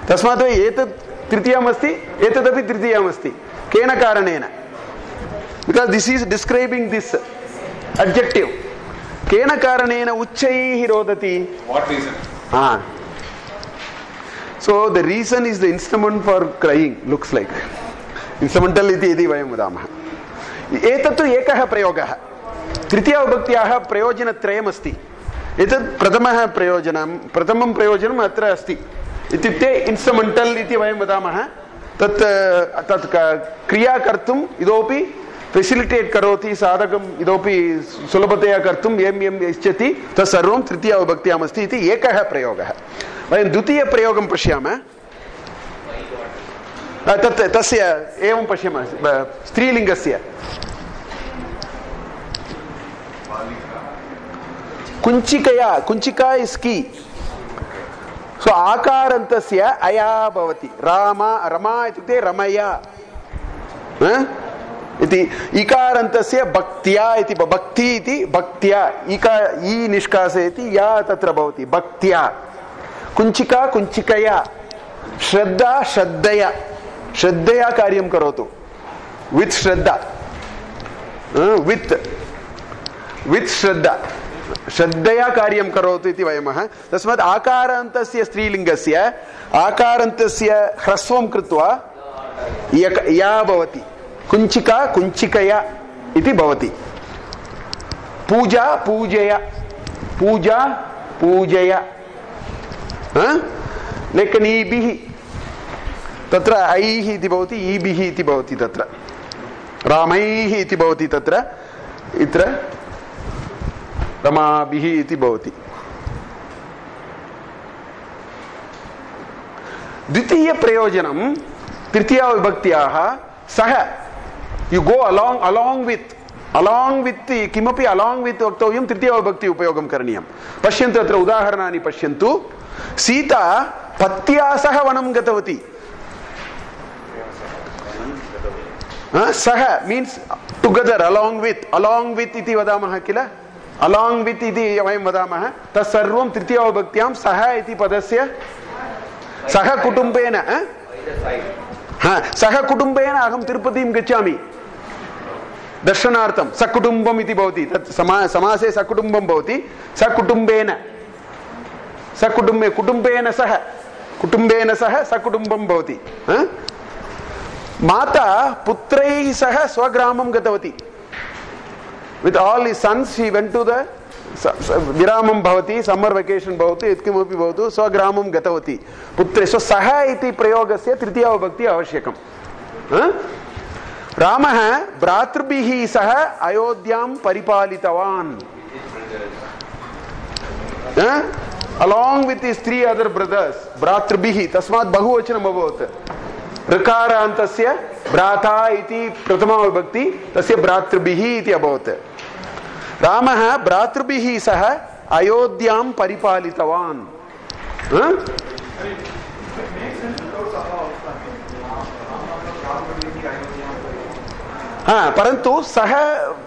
तस्मात् एतत् तृतीयम् अस्ति एतदपि तृतीयम् अस्ति. केन कारणेन, because this is describing this adjective. केन कारणेन उच्चैः रोदति? What reason? So the reason is the instrument for crying, looks like. Instrumental इति वयं वदामः. एतत्तु एकः प्रयोगः. तृतीयविभक्त्याः प्रयोजनत्रयमस्ति. एतत् प्रथमं प्रयोजनम् अत्र अस्ति. इत्युक्ते इन्स्ट्रुमेण्टल् इति वयं वदामः. तत् क्रिया कर्तुम् इतोपि फेसिलिटेट् करोति, साधकम् इतोपि सुलभतया कर्तुं यम् इच्छति तत्सर्वं तृतीयविभक्त्याम् अस्ति इति एकः प्रयोगः. वयं द्वितीयप्रयोगं पश्यामः. तस्य एवं पश्यामः. स्त्रीलिङ्गस्य कुञ्चिका इस् की. सो आकारान्तस्य अया भवति. रमा इत्युक्ते रमया इति. इकारान्तस्य भक्त्या इति. भक्ति इति भक्त्या. ई निष्कासयति या तत्र भवति भक्त्या. कुञ्चिका कुञ्चिकया. श्रद्धा श्रद्धया. श्रद्धया कार्यं करोतु. With Shraddha. वित् श्रद्धा. श्रद्धया कार्यं करोतु इति वयमः. तस्मात् आकारान्तस्य स्त्रीलिङ्गस्य आकारान्तस्य ह्रस्वं कृत्वा या भवति. कुञ्चिका कुञ्चिकया इति भवति. पूजा पूजया. पूजा पूजया. लेखनीभिः. तत्र ऐः इति भवति, ईभिः इति भवति. तत्र रामैः इति भवति. तत्र इत्र रमाभिः इति भवति. द्वितीय प्रयोजनं तृतीयविभक्त्याः सह. यु गो अलांग वित् किमपि अलांग वित् वक्तव्यं तृतीयविभक्ति उपयोगं करणीयं. पश्यन्तु अत्र उदाहरणानि पश्यन्तु. सीता पत्या सह वनं गतवती. सह मीन्स् टुगेदर्. अलांग वित् इति वदामः किल. अलांग वित् इति वयं वदामः. तत्सर्वं तृतीयविभक्त्यां सह इति पदस्य सह कुटुम्बेन. सह कुटुम्बेन अहं तिरुपतिं गच्छामि दर्शनार्थं. सकुटुम्बम् इति भवति. तत् समासे सकुटुम्बं भवति. सकुटुम्बेन कुटुम्बेन सह सकुटुम्बं भवति. Mata putraihi saha swagramam gatavati. With all his sons, he went to the Viramam bhavati, summer vacation bhavati, itkimapi bhavatu, swagramam gatavati. Putre. So saha iti prayogasya tritiya vibhakti avashyakam. Ramaha bhratrubhihi saha ayodhyam paripalitavan. Along with his 3 other brothers, bhratrubhihi, tasmat bahuvachanam abhavat. Rakara antasya bhrata iti pratama vibhakti, tasya bhratrubhihi iti abhavat. Ramaha bhratrubhihi saha ayodhyam paripalitavan. परंतु सह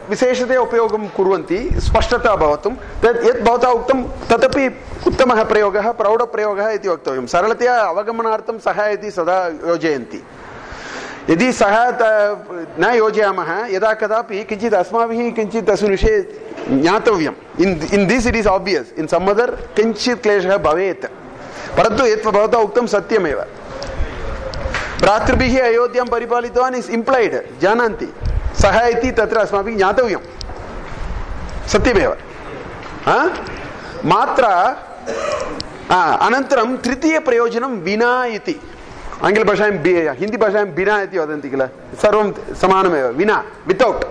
विशेषतया उपयोगं कुर्वन्ति स्पष्टता भवतुं तत् यत् भवता उक्तं तदपि उत्तमः प्रयोगः प्रौढप्रयोगः इति वक्तव्यं सरलतया अवगमनार्थं सह इति सदा योजयन्ति यदि सह न योजयामः यदा कदापि किञ्चित् अस्माभिः किञ्चित् तस्मिन् विषये ज्ञातव्यम् in this it is obvious in some other किञ्चित् क्लेशः भवेत् परन्तु यत् भवता उक्तं सत्यमेव भ्रातृभिः अयोध्यां परिपालितवान् इस् इम्प्लैड् जानन्ति सः इति तत्र अस्माभिः ज्ञातव्यं सत्यमेव मात्र अनन्तरं तृतीयप्रयोजनं विना इति आङ्ग्लभाषायां हिन्दीभाषायां विना इति वदन्ति किल सर्वं समानमेव विना without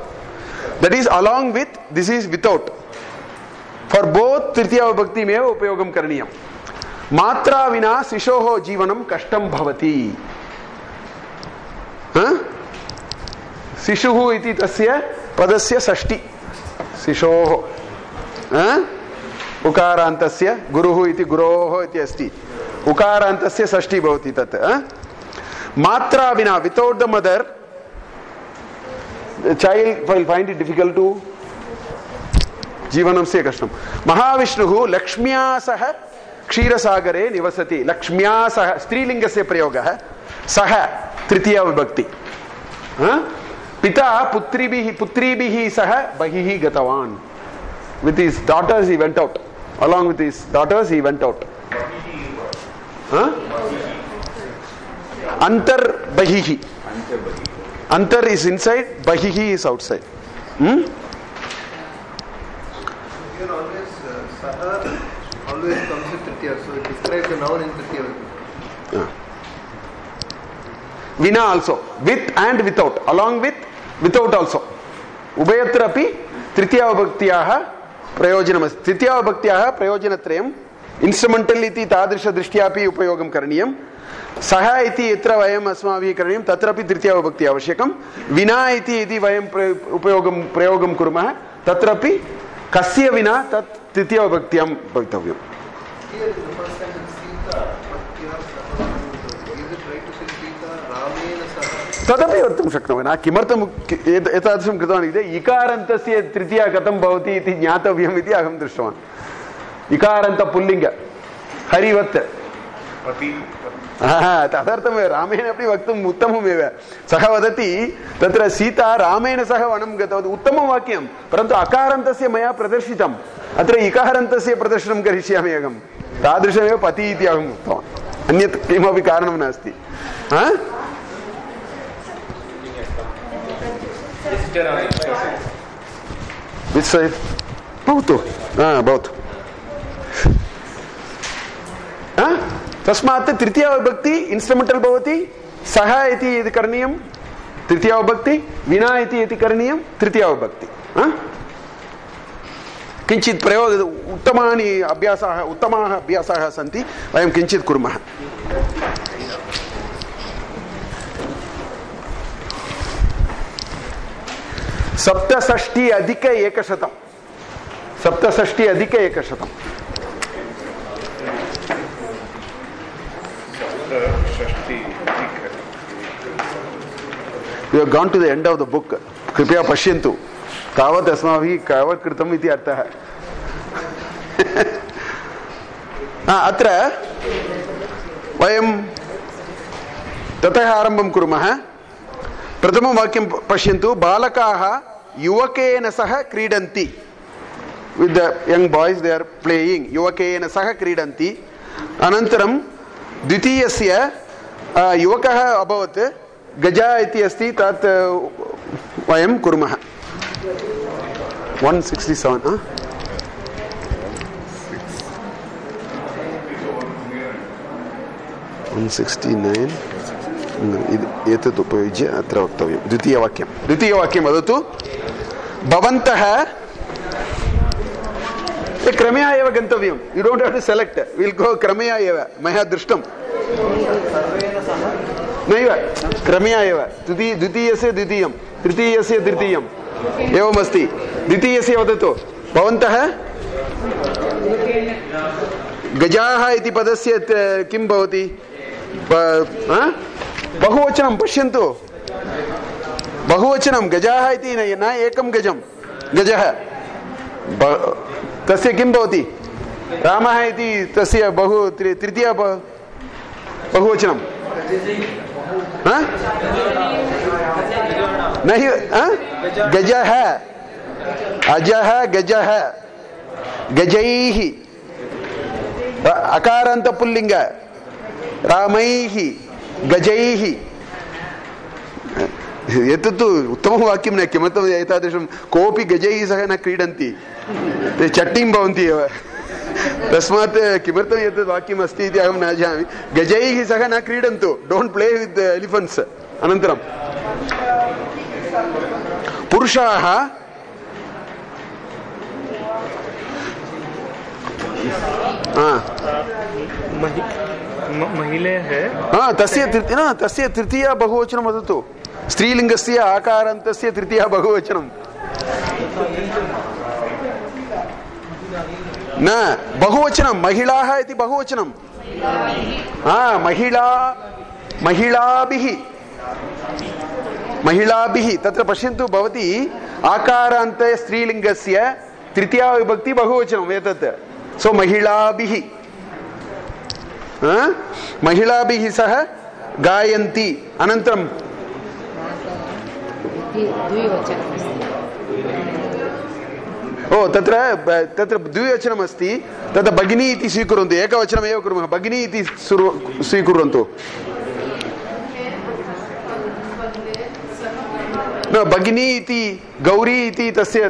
that is along with this is without for both तृतीयविभक्तिमेव उपयोगं करणीयं मात्रा विना शिशोः जीवनं कष्टं भवति शिशुः इति तस्य पदस्य षष्ठी शिशोः उकारान्तस्य गुरुः इति गुरोः इति अस्ति उकारान्तस्य षष्ठी भवति तत् मात्रा विना without the mother child will find it difficult to जीवनस्य कष्टं महाविष्णुः लक्ष्म्या सह क्षीरसागरे निवसति लक्ष्म्या सह स्त्रीलिंगस्य प्रयोगः सह तृतीया विभक्ति पिता पुत्रीभिः सह बहिः गतवान् with his daughters he went out along with his daughters he went out antar bahihi antar is inside bahihi is outside Here always saha always comes in tritiya so it describes the noun in tritiya vina also with and without along with without also ubhayatra api tritiya vibhaktiyah प्रयोजनमस्ति Tritiya विभक्त्याः प्रयोजनत्रयम् instrumental इति तादृशदृष्ट्यापि उपयोगं करणीयं सः इति यत्र वयम् अस्माभिः करणीयं तत्रापि तृतीया विभक्ति आवश्यकं विना इति यदि वयं प्रयोगं कुर्मः तत्रापि कस्य विना तत् तृतीया विभक्त्यां भवितव्यम् तदपि वक्तुं शक्नोमि न किमर्थम् एतादृशं कृतवान् इति इकारान्तस्य तृतीया कथं भवति इति ज्ञातव्यम् इति अहं दृष्टवान् इकारान्त पुल्लिङ्ग हरिवत् तदर्थमेव रामेण अपि वक्तुम् उत्तममेव सः वदति तत्र सीता रामेण सह वनं गतवती उत्तमं वाक्यं परन्तु अकारान्तस्य मया प्रदर्शितम् अत्र इकारान्तस्य प्रदर्शनं करिष्यामि अहं तादृशमेव पति इति अहम् उक्तवान् अन्यत् किमपि कारणं नास्ति Which side? Both. Both. तस्मात् तृतीया विभक्ति इंस्ट्रुमेंटल भवति सह इति यदि करणीयं तृतीया विभक्ति विना इति यदि करणीयं तृतीया विभक्ति किञ्चित् प्रयोग उत्तमाः अभ्यासाः सन्ति वयं किञ्चित् कुर्मः सप्तषष्टि अधिक एकशतम् We have gone to the end of the book. कृपया पश्यन्तु तावत् अस्माभिः कवर् कृतम् इति अर्थः अत्र वयं ततः आरम्भं कुर्मः प्रथमं वाक्यं पश्यन्तु बालकाः युवकेन सह क्रीडन्ति with the young boys they are playing युवकेन सह क्रीडन्ति अनन्तरं द्वितीयस्य युवकः अभवत् गज इति अस्ति तत् वयं कुर्मः 167 169 एतत् उपयुज्य अत्र वक्तव्यं द्वितीयवाक्यं वदतु भवन्तः क्रमया एव गन्तव्यं you don't have to select will go क्रमया एव मया दृष्टं नैव क्रमया एव द्वितीयस्य द्वितीयं तृतीयस्य तृतीयम् एवमस्ति द्वितीयस्य वदतु भवन्तः गजाः इति पदस्य किं भवति बहुवचनं पश्यन्तु बहुवचनं गजाः इति न एकं गजं गजः तस्य किं भवति रामः इति तस्य तृतीय बहुवचनं नहि गजः अजः गजः गजैः अकारान्त पुल्लिङ्ग रामैः गजैः एतत् उत्तमं वाक्यं न किमर्थम् एतादृशं कोऽपि गजैः सह न क्रीडन्ति ते चट्टिं भवन्ति एव तस्मात् किमर्थम् एतत् वाक्यम् अस्ति इति अहं न जानामि गजैः सह न क्रीडन्तु डोंट प्ले वित् एलिफेंट्स् अनन्तरं पुरुषाः महिला है तस्य तृतीया बहुवचनं वदतु स्त्रीलिङ्गस्य आकारान्तस्य तृतीया बहुवचनं न बहुवचनं महिलाः इति बहुवचनं महिलाभिः तत्र पश्यन्तु भवती आकारान्त स्त्रीलिङ्गस्य तृतीया विभक्ति बहुवचनम् एतत् सो महिलाभिः सह गायन्ति अनन्तरं तत्र द्विवचनम् अस्ति तत्र भगिनी इति स्वीकुर्वन्तु एकवचनमेव कुर्मः भगिनी इति स्वीकुर्वन्तु न भगिनी इति गौरी इति तस्य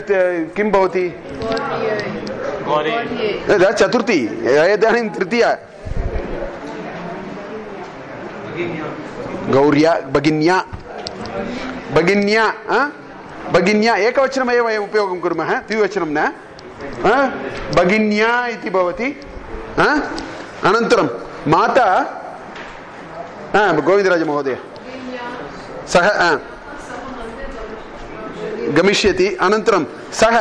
किं भवति चतुर्थी इदानीं तृतीया गौर्या भगिन्या भगिन्या एकवचनमेव वयम् उपयोगं कुर्मः द्विवचनं न भगिन्या इति भवति अनन्तरं माता गोविन्दराजमहोदय सः गमिष्यति अनन्तरं सः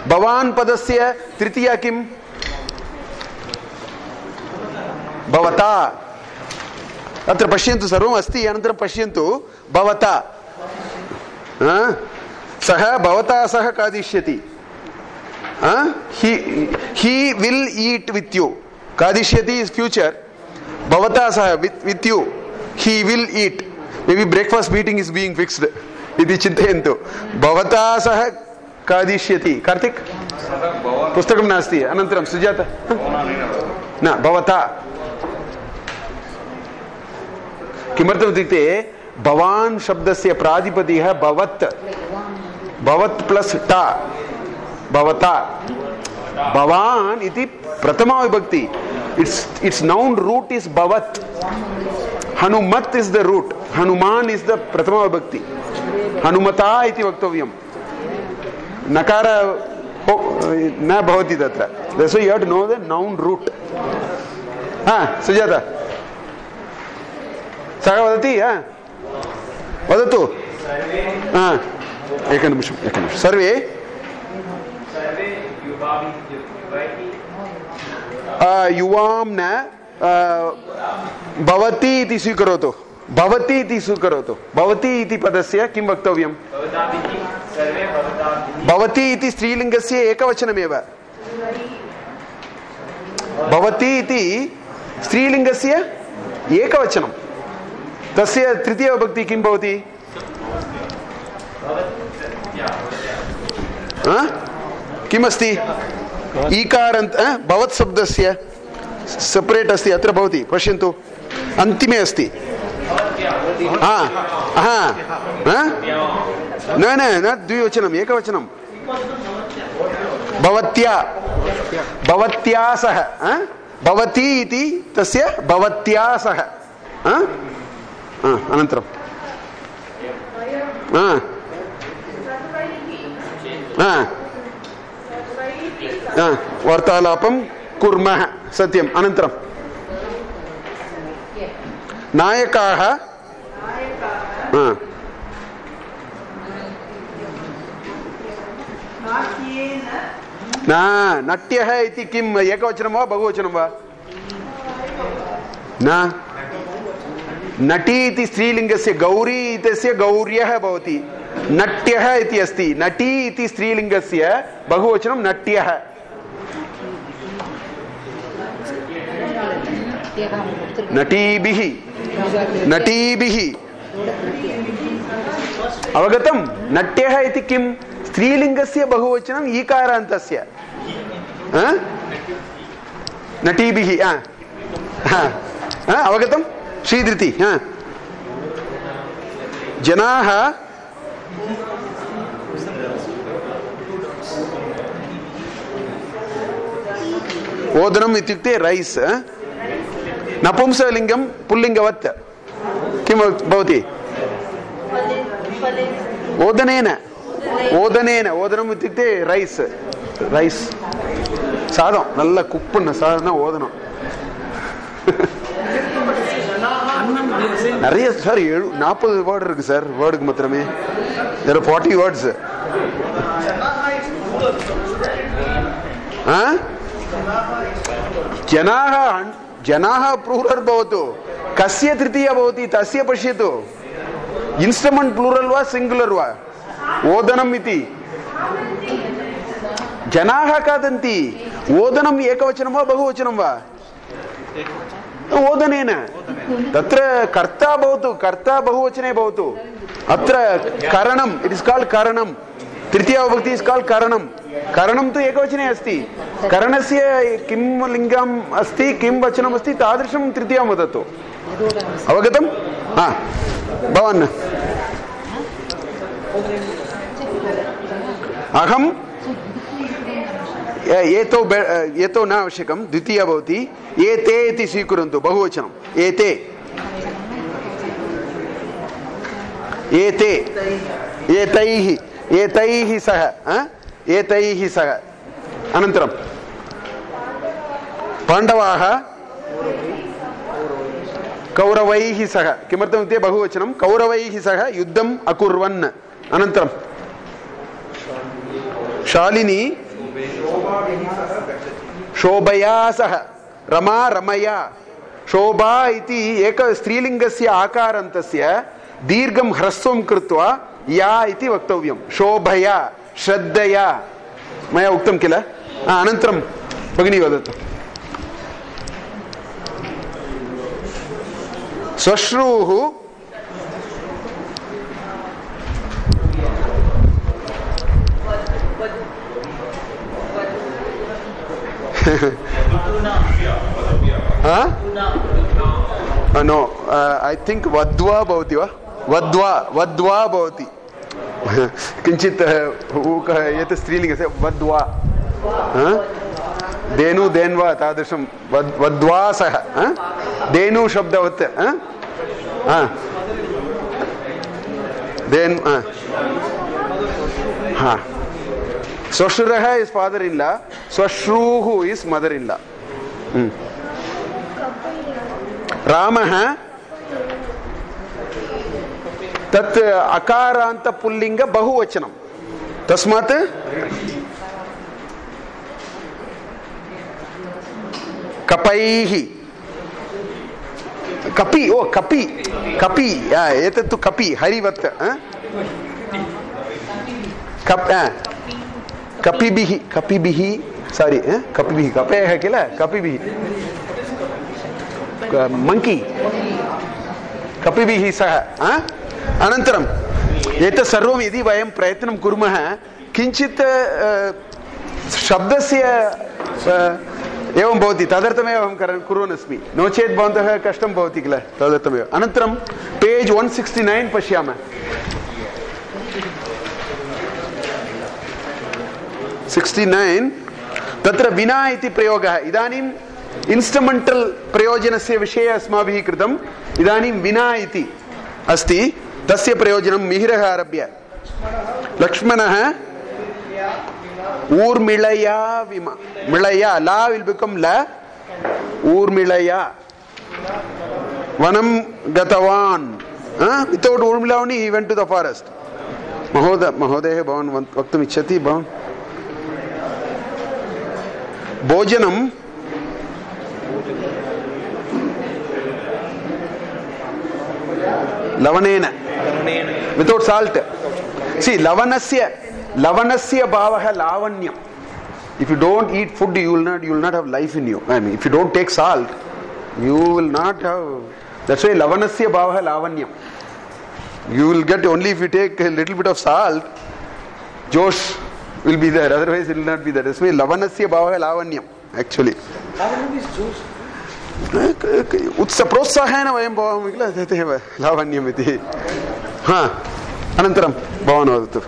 भवान् पदस्य तृतीया किं भवता अत्र पश्यन्तु सर्वम् अस्ति अनन्तरं पश्यन्तु भवता सः भवता सह खादिष्यति he will eat with you खादिष्यति is future भवता सह with you he will eat maybe breakfast meeting is being fixed इति चिन्तयन्तु भवता सह खादिष्यति कार्तिक पुस्तकं नास्ति अनन्तरं सुजाता न भवता किमर्थम् इत्युक्ते भवान् शब्दस्य प्रातिपदिकः भवत् प्लस् टा भवता भवान् इति प्रथमा विभक्ति इट्स नाउन रूट इज भवत् Hanumat is the root Hanuman is the प्रथमा विभक्ति हनुमता इति वक्तव्यं नकार न भवति तत्र so you have to know the noun root Sujata सः वदति वदतु एकनिमिषं सर्वे युवां न भवति इति स्वीकरोतु भवति इति स्वीकरोतु भवति इति पदस्य किं वक्तव्यं भवति इति स्त्रीलिङ्गस्य एकवचनमेव भवति इति स्त्रीलिङ्गस्य एकवचनं तस्य तृतीया विभक्ति किं भवति किमस्ति ईकारान्त भवत् शब्दस्य सेपरेट् अस्ति अत्र भवति पश्यन्तु अन्तिमे अस्ति न न न द्विवचनम् एकवचनं भवत्या भवत्या सह भवती इति तस्य भवत्या सह अनन्तरं वार्तालापं कुर्मः सत्यम् अनन्तरं नायकाः नट्यः इति किम् एकवचनं वा बहुवचनं वा न नटी इति स्त्रीलिङ्गस्य गौरी इत्यस्य गौर्यः भवति नट्यः इति अस्ति नटी इति स्त्रीलिङ्गस्य बहुवचनं नट्यः नटीभिः नटीभिः अवगतं नट्यः इति किं स्त्रीलिङ्गस्य बहुवचनं ईकारान्तस्य नटीभिः अवगतं श्रीधृति जनाः ओदनम् इत्युक्ते रैस् नपुंसकलिङ्गं पुल्लिङ्गवत् किं भवति ओदनेन ओदनेन ओदनम् इत्युक्ते रैस् रैस् सादं नल्ल कुक् पण्ण सादं ओदनं நிறைய சார் 40 வேர்டு இருக்கு சார் வேர்டுக்கு மாத்திரமே there are 40 words जनाः जनाः प्लूरल् भवतु कस्य तृतीया भवति तस्य पश्यतु इन्स्ट्रुमेंट प्लूरल् वा सिंगुलर् वा ओदनम् इति जनाः खादन्ति ओदनम् एकवचनं वा बहुवचनं वा ओदनेन तत्र कर्ता भवतु कर्ता बहुवचने भवतु अत्र करणम् इट् इस् काल्ड् करणं तृतीया विभक्ति इस् काल्ड् करणं करणं तु एकवचने अस्ति करणस्य किं लिङ्गम् अस्ति किं वचनम् अस्ति तादृशं तृतीयां वदतु अवगतम् भवान् अहं एतो न आवश्यकं द्वितीया भवति एते इति स्वीकुर्वन्तु बहुवचनम् एते एते एतैः एतैः सह एतैः सह अनन्तरं पाण्डवाः कौरवैः सह किमर्थम् इत्युक्ते बहुवचनं कौरवैः सह युद्धम् अकुर्वन् अनन्तरं शालिनी शोभया सह रमा रमया शोभा इति एक स्त्रीलिङ्गस्य आकारान्तस्य दीर्घं ह्रस्वं कृत्वा या इति वक्तव्यं शोभया श्रद्धया मया उक्तं किल अनन्तरं भगिनी वदतु श्वश्रूः नो ऐ थिङ्क् वद्वा भवति वा वद्वा वद्वा भवति किञ्चित् एतत् स्त्रीलिङ्गस्य वद्वा धेनु धेन्वा तादृशं वद्वा सह धेनु शब्दवत् धेन् Swashurah is father-in-law, Swashruhu is mother-in-law. Ramah tat akaranta pullinga bahuvachanam. Tasmat kapaihi. Kapi, oh kapi. Kapi, yeah, etat tu kapi, harivat. Kapibihi, kapibihi, sorry, kapibihi, kape hai kila, kapibihi. Monkey. Kapibihi saha. Anantaram. Eta sarvam yadi vayam prayatnam kurmah kinchit shabdasya एवं भवति तदर्थमेव अहं कुर्वन् अस्मि no चेत् भवन्तः कष्टं भवति किल तदर्थमेव अनन्तरं पेज् 169 पश्यामः 69 तत्र विना इति प्रयोगः इदानीम् इन्स्ट्रुमेण्टल् प्रयोजनस्य विषये अस्माभिः कृतम् इदानीं विना इति अस्ति तस्य प्रयोजनं मिहिरः आरभ्य लक्ष्मणः ऊर्मिळया विमा मिळया ला विल बिकम ला ऊर्मिळया वनं गतवान् without Urmila only he went to the forest महोदय भवान् वक्तुम् इच्छति भवान् भोजनं लवणेन वितौट् साल्ट् सी लवणस्य भावः लावण्यम् if you don't eat food you will not have life in you. I mean if you don't take salt you will not have, that's why lavanasya bhavah lavanyam. You will get only if you take a little bit of salt, josh will be there, otherwise it will not be there. That's why lavanasya bhavah lavanyam actually. Lavanyam is juice. उत्स प्रोत्साहेन वयं भवामः किल तदेव लावण्यम् इति. हा अनन्तरं भवान् वदतु.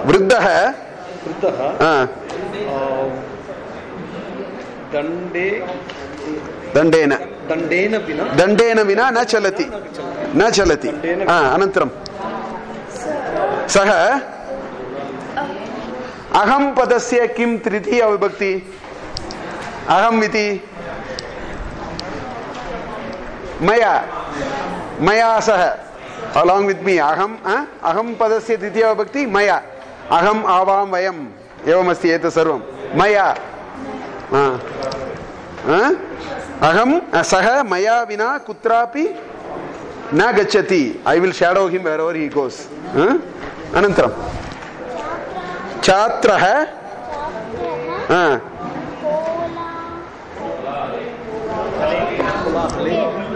वृद्धः दण्डेन विना न चलति अनन्तरं सः अहं पदस्य किं तृतीया विभक्ति अहम् इति मया सह along with me अहं पदस्य द्वितीया विभक्ति मया अहम् आवां वयम् एवमस्ति एतत् सर्वं मया अहं सः मया विना कुत्रापि न गच्छति. I will shadow him wherever he goes. अनन्तरं छात्रः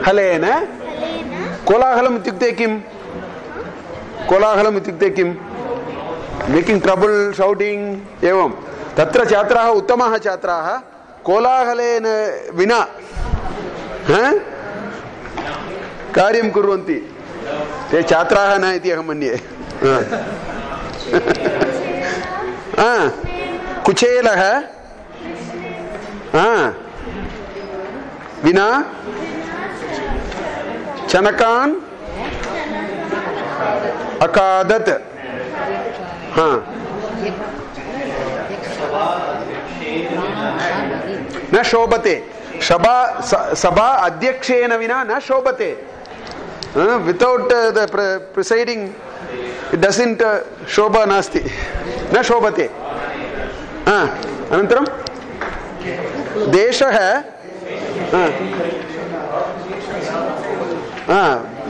हलेन कोलाहलम् इत्युक्ते किम्? कोलाहलम् इत्युक्ते किम्? मेकिंग ट्रबल शौटिंग एवं तत्र छात्राः उत्तमाः छात्राः कोलाहलेन विना कार्यं कुर्वन्ति. ते छात्राः न इति अहं मन्ये. कुचेलः विना चनकान् अकादत्. न शोभते. सभा अध्यक्षेन विना न शोभते. वितौट द प्रिसैडिंग इट डजंट शोभा नास्ति. न शोभते. अनन्तरं देशः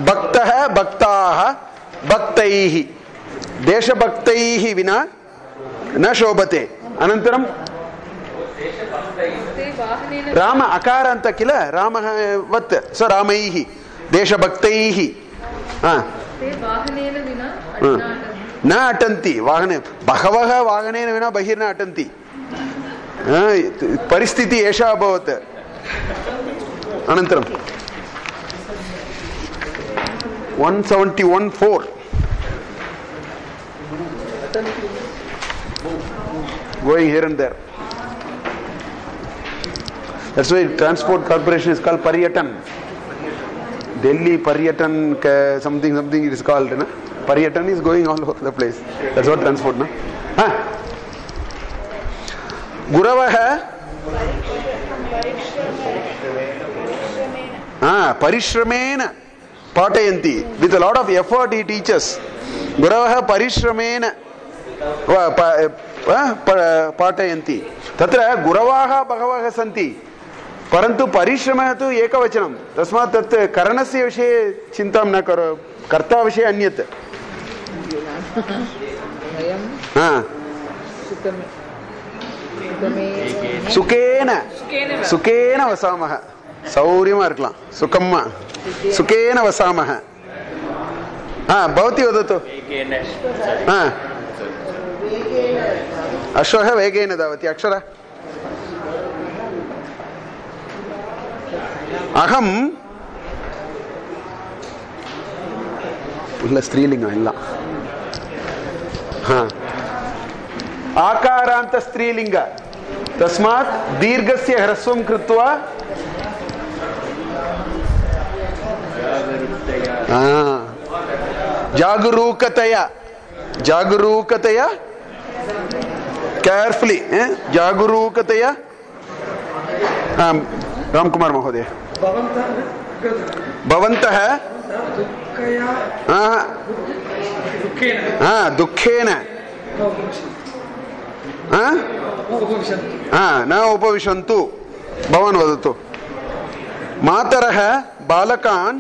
भक्तः भक्ताः भक्तैः देशभक्तैः विना न शोभते. अनन्तरं राम अकारान्त किल रामः वत् स रामैः देशभक्तैः न अटन्ति. वाहने बहवः वाहनेन विना बहिर्न अटन्ति. परिस्थिति एषा अभवत्. अनन्तरं 171.4 going here and there. That's why Transport Corporation is called Paryatan. Delhi Paryatan something it is called. Na? Paryatan is going all over the place. That's what transport. Na? Guravah Parishramena Patayanti. With a lot of effort he teaches. Guravah Parishramena Patayanti. Tatra Guravaha Bhagavaha Santi. परंतु परिश्रमः तु एकवचनं. तस्मात् तत् करणस्य विषये चिन्तां न करो. कर्ता विषये अन्यत्. सुखेन वसामः. सौर्यमा इरुक्कलाम. सुखम्मा सुखेन वसामः. भवती वदतु. अश्वः वेगेन धावति अक्षर अहम ಇಲ್ಲ ಸ್ತ್ರೀಲಿಂಗ ಇಲ್ಲ हाँ आकारांत स्त्रीलिंग तस्मात् दीर्घस्य ह्रस्वं कृत्वा जागरूकतया जागरूकतया केयरफुली जागरूकतया रामकुमार महोदय भवन्तः दुःखेन न उपविशन्तु भवान् वदतु मातरः बालकान्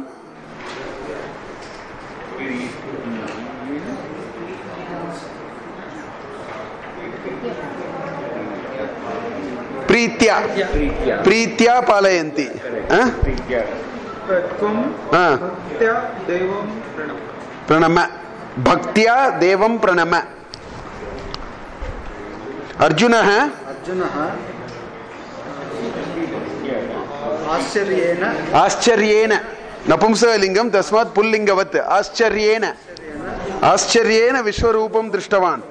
प्रीत्या प्रीत्या पालयन्ति प्रणम भक्त्या देवं प्रणम अर्जुनः आश्चर्येण आश्चर्येण नपुंसकलिङ्गं तस्मात् पुल्लिङ्गवत् आश्चर्येण आश्चर्येण विश्वरूपं दृष्टवान्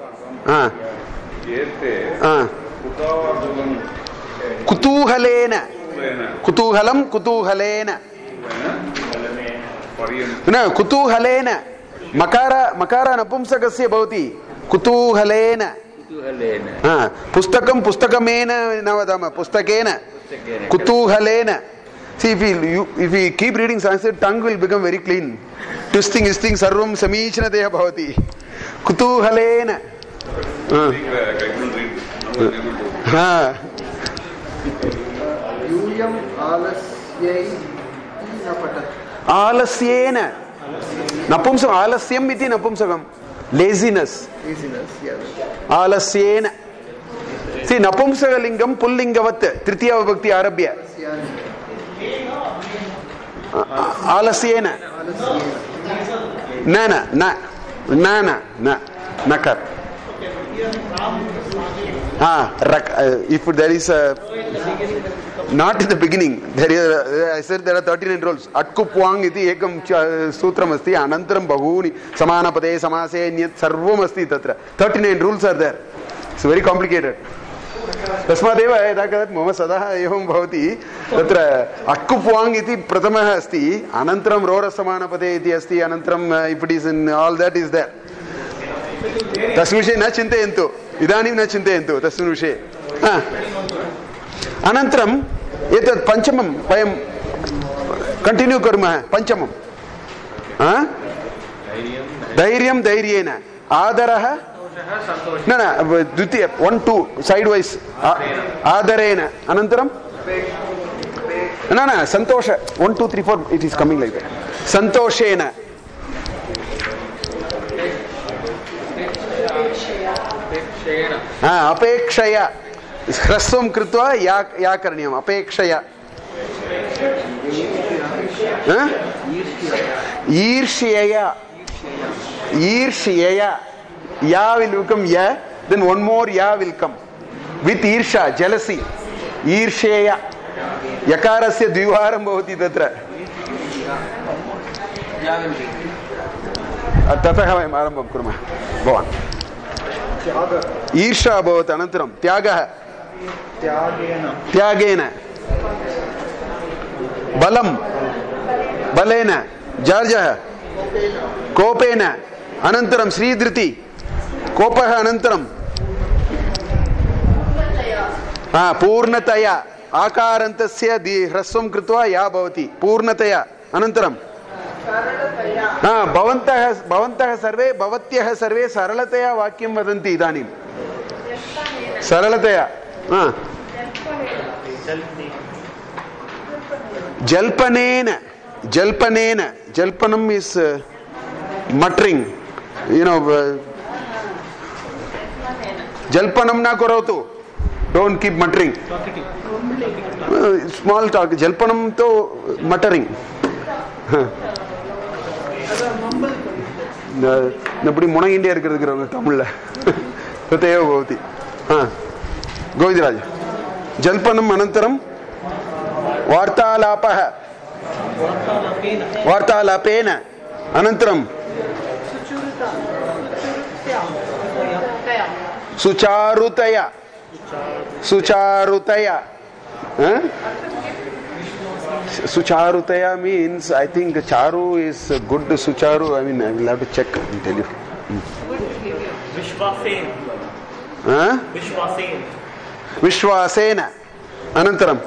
कुतूहलेन कुतूहलं कुतूहलेन न कुतूहलेन मकार मकार नपुंसकस्य भवति कुतूहलेन पुस्तकं पुस्तकमेन न वदामः पुस्तकेन कुतूहलेन see if you keep reading Sanskrit tongue will become very clean twisting sarvam samichnataya bhavati kutuhalena यूयम आलस्यै न पठत् आलस्येन नपुंसक आलस्यम् इति नपुंसकं लेजिनेस आलस्येन see नपुंसकलिङ्गं पुल्लिङ्गवत् तृतीया विभक्ति आरभ्य आलस्येन न न न न न न नकर if there is a not in the beginning there is I said there are 39 rules atkupwang iti ekam sutram asti anantaram bahuni samanapade samase nyat sarvam asti tatra 39 rules are there. It's very complicated. तस्मादेव यदा कदाचित् मम सदा एवं भवति तत्र अक्कुप्वाङ् इति प्रथमः अस्ति अनन्तरं रोरसमानपदे इति अस्ति अनन्तरं if it is in all that is there तस्मिन् विषये न चिन्तयन्तु इदानीं न चिन्तयन्तु तस्मिन् विषये अनन्तरम् एतत् पञ्चमं वयं कण्टिन्यू कुर्मः पञ्चमं धैर्यं धैर्येण आदरः न न द्वितीय 1 2 सैड् वैस् आदरेण अनन्तरं न न सन्तोष 1 2 3 4 it is coming like that सन्तोषेण अपेक्षया ह्रस्वं कृत्वा या करणीयम् अपेक्षया ईर्ष्यया ईर्ष्यया ya will become ya then one more ya will come with irsha jealousy ईर्ष्यया यकारस्य द्विवारं भवति तत्र ततः वयम् आरम्भं कुर्मः भवान् ईर्षा अभवत् अनन्तरं त्यागः त्यागेन बलं बलेन जार्जः कोपेन अनन्तरं श्रीधृति कोपः अनन्तरं पूर्णतया आकारान्तस्य ह्रस्वं कृत्वा या भवति पूर्णतया अनन्तरं भवन्तः सर्वे भवत्यः सर्वे सरलतया वाक्यं वदन्ति इदानीं सरलतया जल्पनेन जल्पनेन जल्पनम् is मटरिङ्ग् you know jalpanam na karotu don't keep muttering small talk jalpanam to muttering அப்படி முனங்கிட்டே இருக்கிறதுக்குறவங்க தமிழ்ல तथैव भवति. गोविन्दराज, जल्पनम् अनन्तरं वार्तालापः, वार्तालापेन अनन्तरं सुचारुतया, सुचारुतया. Sucharutaya means, I think charu is good. Sucharu, I mean, I will have to check and tell you. Vishwasen. Vishwasen. Vishwasena. Anantaram.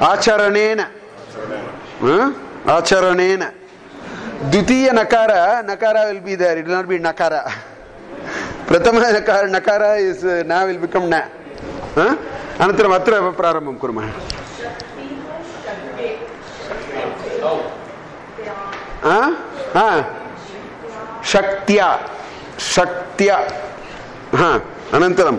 Acharanena. Acharanena. Dutiya nakara. Nakara will be there. It will not be nakara. Prathama nakara is na will become na. Anantaram atra prarambham kurmah. Shaktya. Shaktya. Anantaram.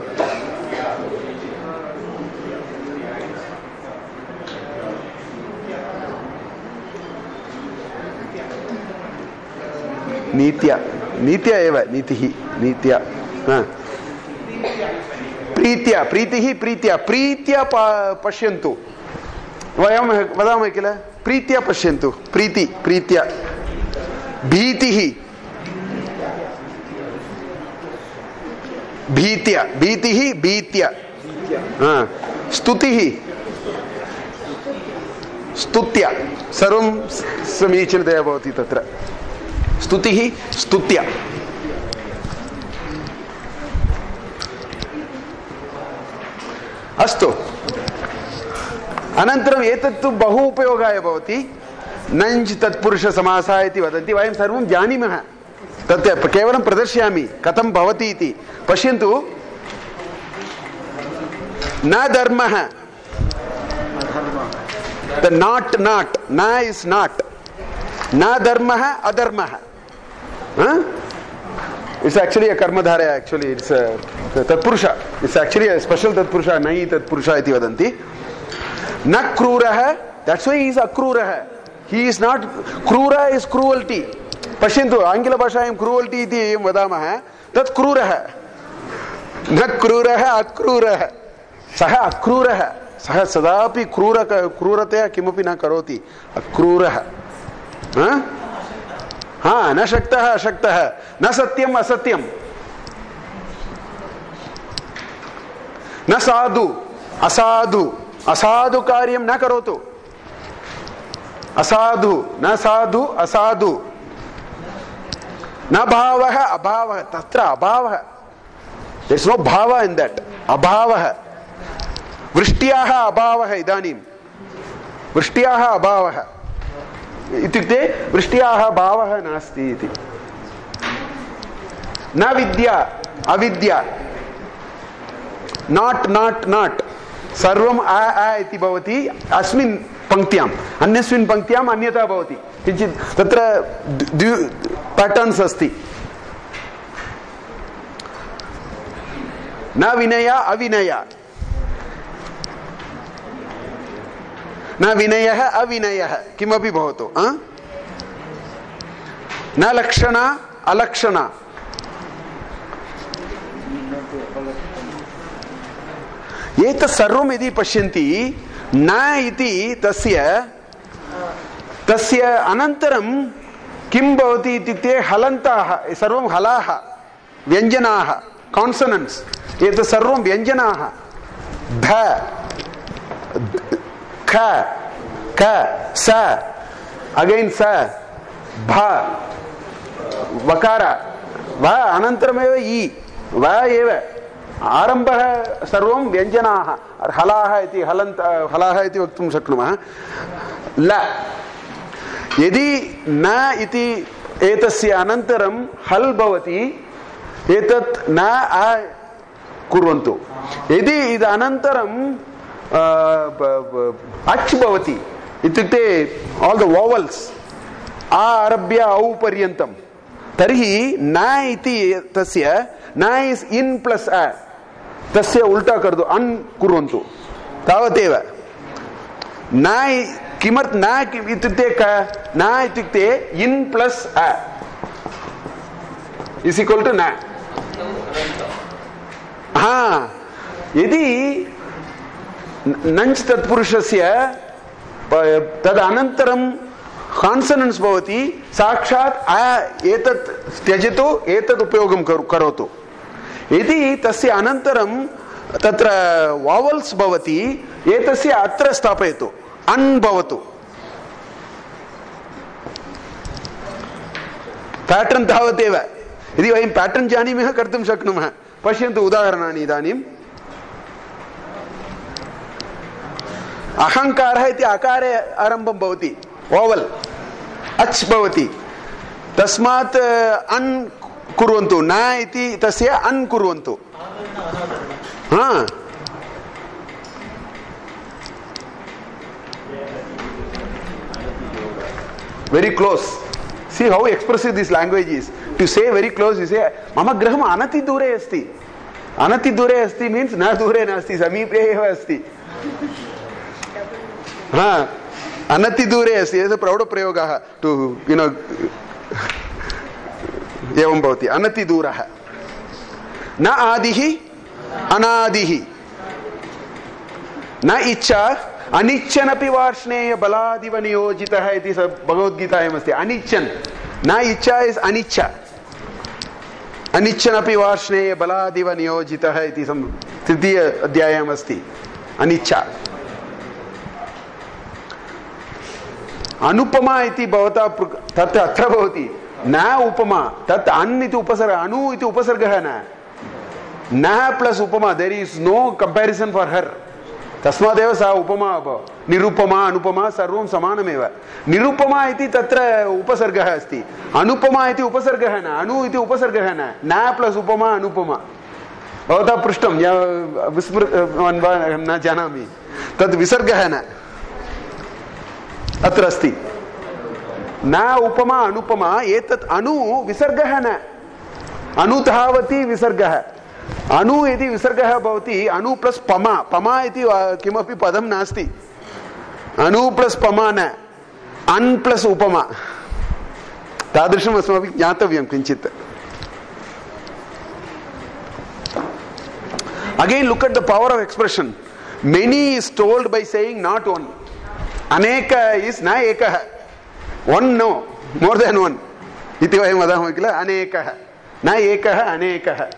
Nitya. Nitya eva. Nitihi. Nitya. Pritya. Pritihi. Pritya. Pritya pashyantu. Vayam vadamah kila. Pritya pashyantu. Priti. Pritya. Bhitihi. Bhitya. Bhitihi. Bhitya. Stutihi. Stutya. Sarvam samichinataya bhavati tatra. Stutihi. Stutya. अस्तु. अनन्तरम् एतत्तु बहु उपयोगाय भवति. नञ् तत्पुरुष समासः इति वदन्ति. वयं सर्वं जानीमः. तत् केवलं प्रदर्शयामि कथं भवति इति. पश्यन्तु. न धर्मः. The not. Na is not. Na dharmah adharmah. It's actually a karmadhara. Actually, it's a tatpurusha. It's actually a special tatpurusha. Nai tatpurusha iti vadanti. Na kruraha. That's why he is akruraha. He is not. Krura is cruelty. Pashintu. Angila bhashayam cruelty iti vadamah. Tat kruraha. Na kruraha akruraha. Saha akruraha. Saha sadapi krurataya kimapi na karoti. Akruraha. न शक्तः अशक्तः न सत्यम असत्यम न साधु असाधु असाधु कार्यं न करोतु असाधु न साधु असाधु न भावः अभावः तत्र अभावः there is no bhava in that अभावः वृष्ट्याः अभावः इदानीं वृष्ट्याः अभावः इत्युक्ते वृष्ट्याः भावः नास्ति इति न विद्या अविद्या not सर्वम् आ इति भवति अस्मिन् पङ्क्त्याम् अन्यस्मिन् पङ्क्त्याम् अन्यथा भवति किञ्चित् तत्र पैटर्न्स् अस्ति न विनय अविनय न विनयः अविनयः किमपि भवतु न लक्षणा अलक्षणा एतत् सर्वं यदि पश्यन्ति न इति तस्य अनन्तरं किं भवति इत्युक्ते हलन्ताः सर्वं हलाः व्यञ्जनाः कान्सोनन्ट्स् एतत् सर्वं व्यञ्जनाः ध ख क स अगेन स भ वकार व अनन्तरमेव इ व एव आरम्भः सर्वं व्यञ्जनाः हलाः इति हलाः इति वक्तुं शक्नुमः ल यदि न इति एतस्य अनन्तरं हल् भवति एतत् न आ कुर्वन्तु यदि इद अनन्तरं अच् भवति इत्युक्ते all the vowels आ आरभ्य औ पर्यन्तं तर्हि न इति तस्य न इस् इन् प्लस् अ तस्य उल्टा कर्तु अन् कुर्वन्तु तावदेव न किमर्थ न इत्युक्ते न इत्युक्ते इन् प्लस् अ इस् इक्वल् टु न. यदि नञ्च तत्पुरुषस्य तदनन्तरं कान्सनेन्स् भवति, साक्षात् एतत् त्यजतु एतत् उपयोगं करोतु. यदि तस्य अनन्तरं तत्र वावल्स् भवति, एतस्य अत्र स्थापयतु, अन् भवतु. पैटर्न् तावदेव. यदि वयं पैटर्न् जानीमः कर्तुं शक्नुमः. पश्यन्तु उदाहरणानि. इदानीम् अहङ्कारः इति अकारे आरम्भं भवति, वावल् अच् भवति, तस्मात् अन् कुर्वन्तु, न इति तस्य अन् कुर्वन्तु. Very close. See how expressive this language is. To say very close, you say mama graham anati dure asti. Anati dure asti means na dure nasti, samipe eva asti. Anati dure asti is a proud prayoga to evam bhavati. Anati duraha. Na adihi anadihi. Na icha अनिच्छनपि Varshney बलादिव नियोजितः इति भगवद्गीतायाम् अस्ति. अनिच्छन् न इच्छा is अनिच्छा. अनिच्छनपि वार्ष्णेय बलादिव नियोजितः इति तृतीय अध्यायम् अस्ति. अनिच्छा. अनुपमा इति भवता तत् अत्र भवति. न उपमा, तत् अन् इति उपसर्ग, अनु इति उपसर्गः न प्लस् उपमा. There is no comparison for her. तस्मादेव सा उपमा अभवत्. निरुपमा अनुपमा सर्वं समानमेव. निरुपमा इति तत्र उपसर्गः अस्ति. अनुपमा इति उपसर्गः न, अनु इति उपसर्गः न प्लस् उपमा अनुपमा. भवता पृष्टं विस्मृतवान् वा न जानामि. तद् विसर्गः न अत्र अस्ति. न उपमा अनुपमा. एतत् अनु विसर्गः न. अनुधावति विसर्गः. अनु इति विसर्गः भवति. अनु प्लस् पमा. पमा इति किमपि पदं नास्ति. अनु प्लस् पमा न, अन् प्लस् उपमा. तादृशम् अस्माभिः ज्ञातव्यं किञ्चित्. Again, look at the power of expression. Many is told by saying not one. Aneka is na ekah. One no, more than one. Iti vayam vadamah kila anekah. Na ekah anekah.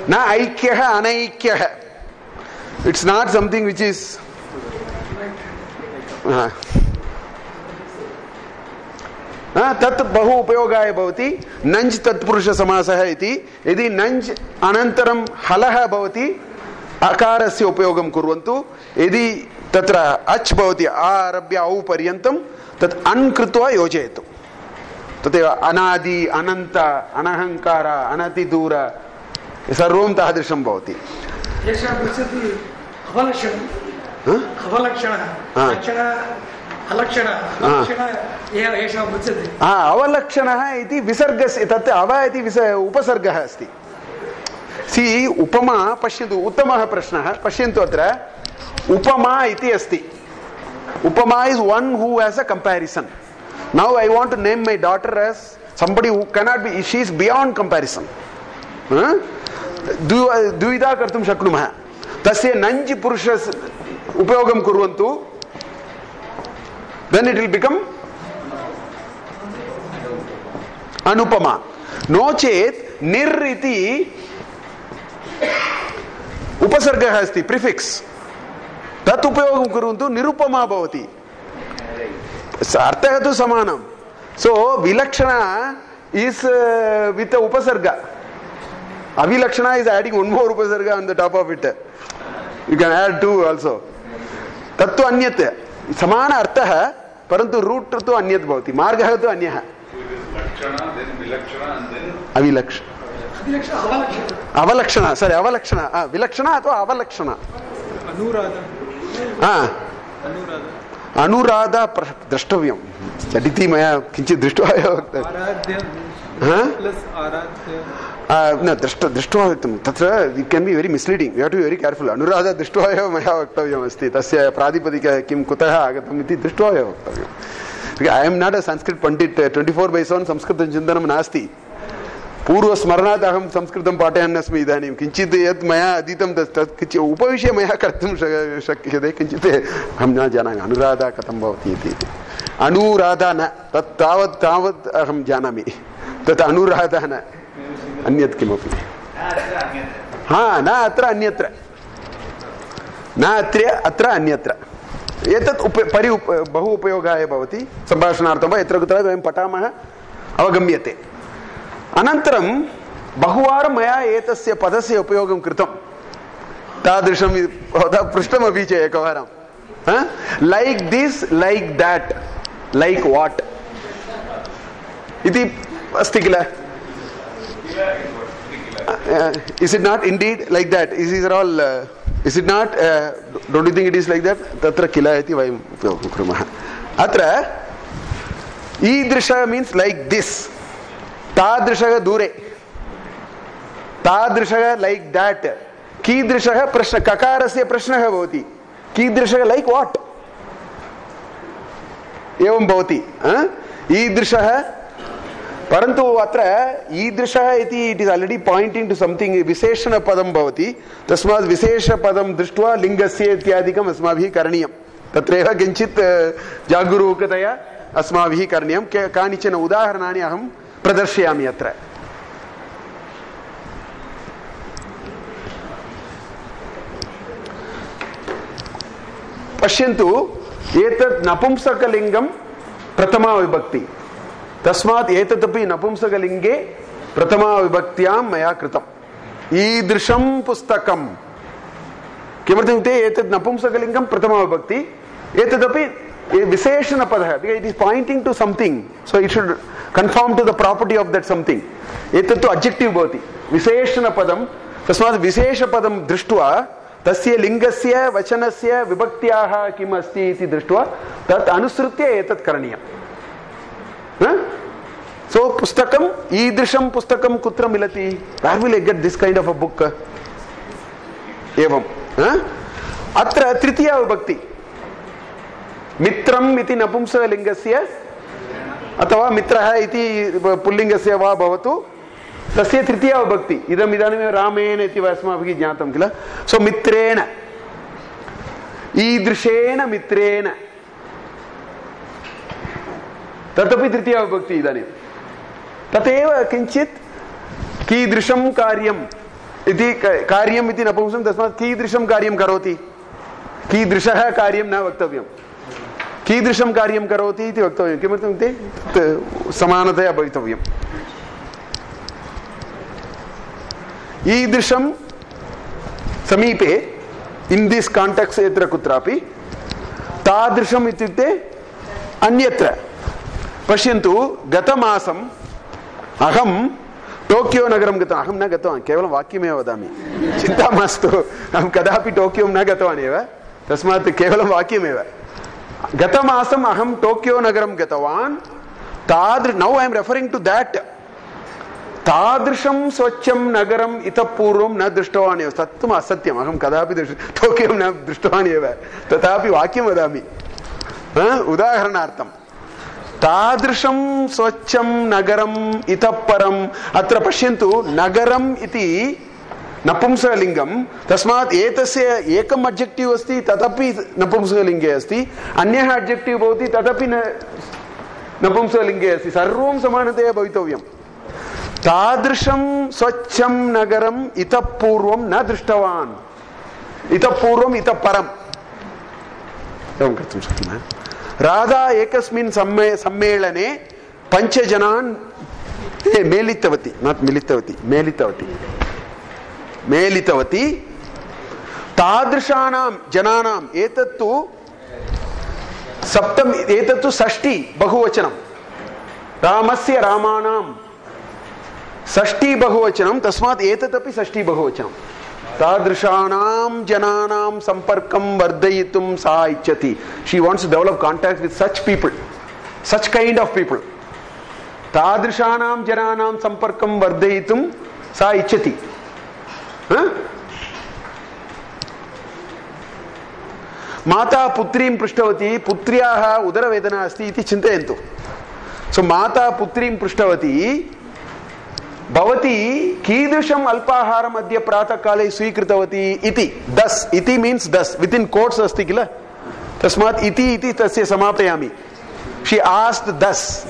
Na aikyah anaikyah. It's not something which is तत् बहु उपयोगाय भवति. नञ् तत्पुरुष समासः इति. यदि नञ् अनन्तरं हलः भवति, अकारस्य उपयोगं कुर्वन्तु. यदि तत्र अच् भवति, आरभ्य औ पर्यन्तं तत् अन् कृत्वा योजयतु. तदेव अनादि, अनन्त, अनहङ्कार, अनतिदूर सर्वं तादृशं भवति. अवलक्षणः इति विसर्गस्य, तत् अव इति उपसर्गः अस्ति. सी उपमा. पश्यन्तु, उत्तमः प्रश्नः. पश्यन्तु, अत्र उपमा इति अस्ति. उपमा is one who has a comparison. Now I want to name my daughter as somebody who cannot be, she is beyond comparison. द्विधा कर्तुं शक्नुमः. तस्य नञ् पुरुषस्य उपयोगं कुर्वन्तु. Then it will become anupama. No chet nir iti upasargah asti, prefix. Tat upayogam kuruntu nirupama bhavati. Arthah tu samanam. So vilakshana is with the upasarga. Avilakshana is adding one more upasarga on the top of it. You can add two also. Tattu anyat. समान अर्थः, परंतु root तो अन्यत् भवति. मार्गः तो अन्यः. अवलक्षण, sorry, अवलक्षण, विलक्षण अथवा अवलक्षण. अनुराधा द्रष्टव्यं. झटिति मया किञ्चित् दृष्ट्वा न दृष्ट्वा वक्तुं तत्र it can be very misleading you have to be very careful Anuradha दृष्ट्वा एव मया वक्तव्यमस्ति तस्य प्रातिपदिकः किं कुतः आगतम् इति दृष्ट्वा एव वक्तव्यम् I am not a Sanskrit pandit 24/7 संस्कृतचिन्तनं नास्ति पूर्वस्मरणात् अहं संस्कृतं पाठयन् अस्मि इदानीं किञ्चित् यत् मया अधीतं तत् किञ्चित् उपविश्य मया कर्तुं शक्यते किञ्चित् अहं न जानामि अनुराधा कथं भवति इति अनुराधा न तत् तावत् अहं जानामि तत् अनुराधा न अन्यत् किमपि न अत्र अन्यत्र न अत्र अन्यत्र एतत् बहु उपयोगाय भवति सम्भाषणार्थं वा यत्र कुत्रापि वयं पठामः अवगम्यते अनन्तरं बहुवारं मया एतस्य पदस्य उपयोगं कृतं तादृशं भवता पृष्टमपि च एकवारं like this like that like what इति अस्ति किल is it not indeed like that is it all is it not don't you think it is like that tatra kila iti vayam upyogam kurmah atra idrisha means like this tadrisha dure tadrisha like that कीदृशः प्रश्न ककारस्य प्रश्नः भवति कीदृशः like what एवं भवति ईदृशः परन्तु अत्र ईदृशः इति it is already pointing to something विशेषण पदं भवति तस्मात् विशेष पदं दृष्ट्वा लिङ्गस्य इत्यादिकम् अस्माभिः करणीयं तत्रैव किञ्चित् जागरूकतया अस्माभिः करणीयं कानिचन उदाहरणानि अहं प्रदर्शयामि अत्र पश्यन्तु एतत् नपुंसकलिङ्गं प्रथमा विभक्ति तस्मात् एतदपि नपुंसकलिङ्गे प्रथमा विभक्त्यां मया कृतम् ईदृशं पुस्तकं किमर्थमित्युक्ते एतत् नपुंसकलिङ्गं प्रथमा विभक्ति एतदपि विशेषणपदः it is pointing to something so it should confirm to the property of that something एतत्तु अब्जेक्टिव् भवति विशेषणपदं तस्मात् विशेषपदं दृष्ट्वा तस्य लिङ्गस्य वचनस्य विभक्त्याः किम् अस्ति इति दृष्ट्वा तत् अनुसृत्य एतत् करणीयम् सो पुस्तकम् ईदृशं पुस्तकं कुत्र मिलति where will I get this kind of a book एवं अत्र तृतीया विभक्ति मित्रम् इति नपुंसकलिङ्गस्य अथवा मित्रः इति पुल्लिङ्गस्य वा भवतु तस्य तृतीया विभक्ति इदम् इदानीं रामेण इति अस्माभिः ज्ञातं किल सो मित्रेण ईदृशेन मित्रेण तदपि तृतीया विभक्ति इदानीं तथैव किञ्चित् कीदृशं कार्यम् इति कार्यम् इति नपुंसकं तस्मात् कीदृशं कार्यं करोति कीदृशः कार्यं न वक्तव्यं कीदृशं कार्यं करोति इति वक्तव्यं किमर्थम् इत्युक्ते समानतया भवितव्यम् ईदृशं समीपे इन् दिस् काण्टेक्स् यत्र कुत्रापि तादृशम् इत्युक्ते अन्यत्र पश्यन्तु गतमासम् अहं टोकियो नगरं गतवान् अहं न गतवान् केवलं वाक्यमेव वदामि चिन्ता मास्तु अहं कदापि टोकियो न गतवान् एव तस्मात् केवलं वाक्यमेव गतमासम् अहं टोकियो नगरं गतवान् now I am referring to that तादृशं स्वच्छं नगरम् इतः पूर्वं न दृष्टवान् एव तत्तु असत्यम् अहं कदापि टोकियो न दृष्टवान् एव तथापि वाक्यं वदामि उदाहरणार्थं तादृशं स्वच्छं नगरम् इतः परम् अत्र पश्यन्तु नगरम् इति नपुंसकलिङ्गं तस्मात् एतस्य एकम् अब्जेक्टिव् अस्ति तदपि नपुंसकलिङ्गे अस्ति अन्यः अब्जेक्टिव् भवति तदपि नपुंसकलिङ्गे अस्ति सर्वं समानतया भवितव्यम् तादृशं स्वच्छं नगरम् इतः पूर्वं न दृष्टवान् इतः पूर्वम् इतः परम् एवं कर्तुं शक्नुमः राधा एकस्मिन् सम्मेलने 5 जनान् मेलितवती नाट् मिलितवती मेलितवती तादृशानां जनानाम् एतत्तु सप्तमी एतत्तु षष्ठी बहुवचनं रामस्य रामाणां षष्ठी बहुवचनं तस्मात् एतदपि षष्ठी बहुवचनं तादृशानां जनानां संपर्कं वर्धयितुं सा इच्छति she wants to develop contact with such people such kind of people तादृशानां जनानां सम्पर्कं वर्धयितुं सा इच्छति. माता पुत्रीं पृष्टवती, पुत्र्याः उदरवेदना अस्ति इति चिन्तयन्तु. सो माता पुत्रीं पृष्टवती, भवती कीदृशम् अल्पाहारम् अद्य प्रातःकाले स्वीकृतवती इति. दस् इति मीन्स् दस् वित् इन् कोट्स् अस्ति किल, तस्मात् इति इति तस्य समापयामि. शी आस्क्ड दस्.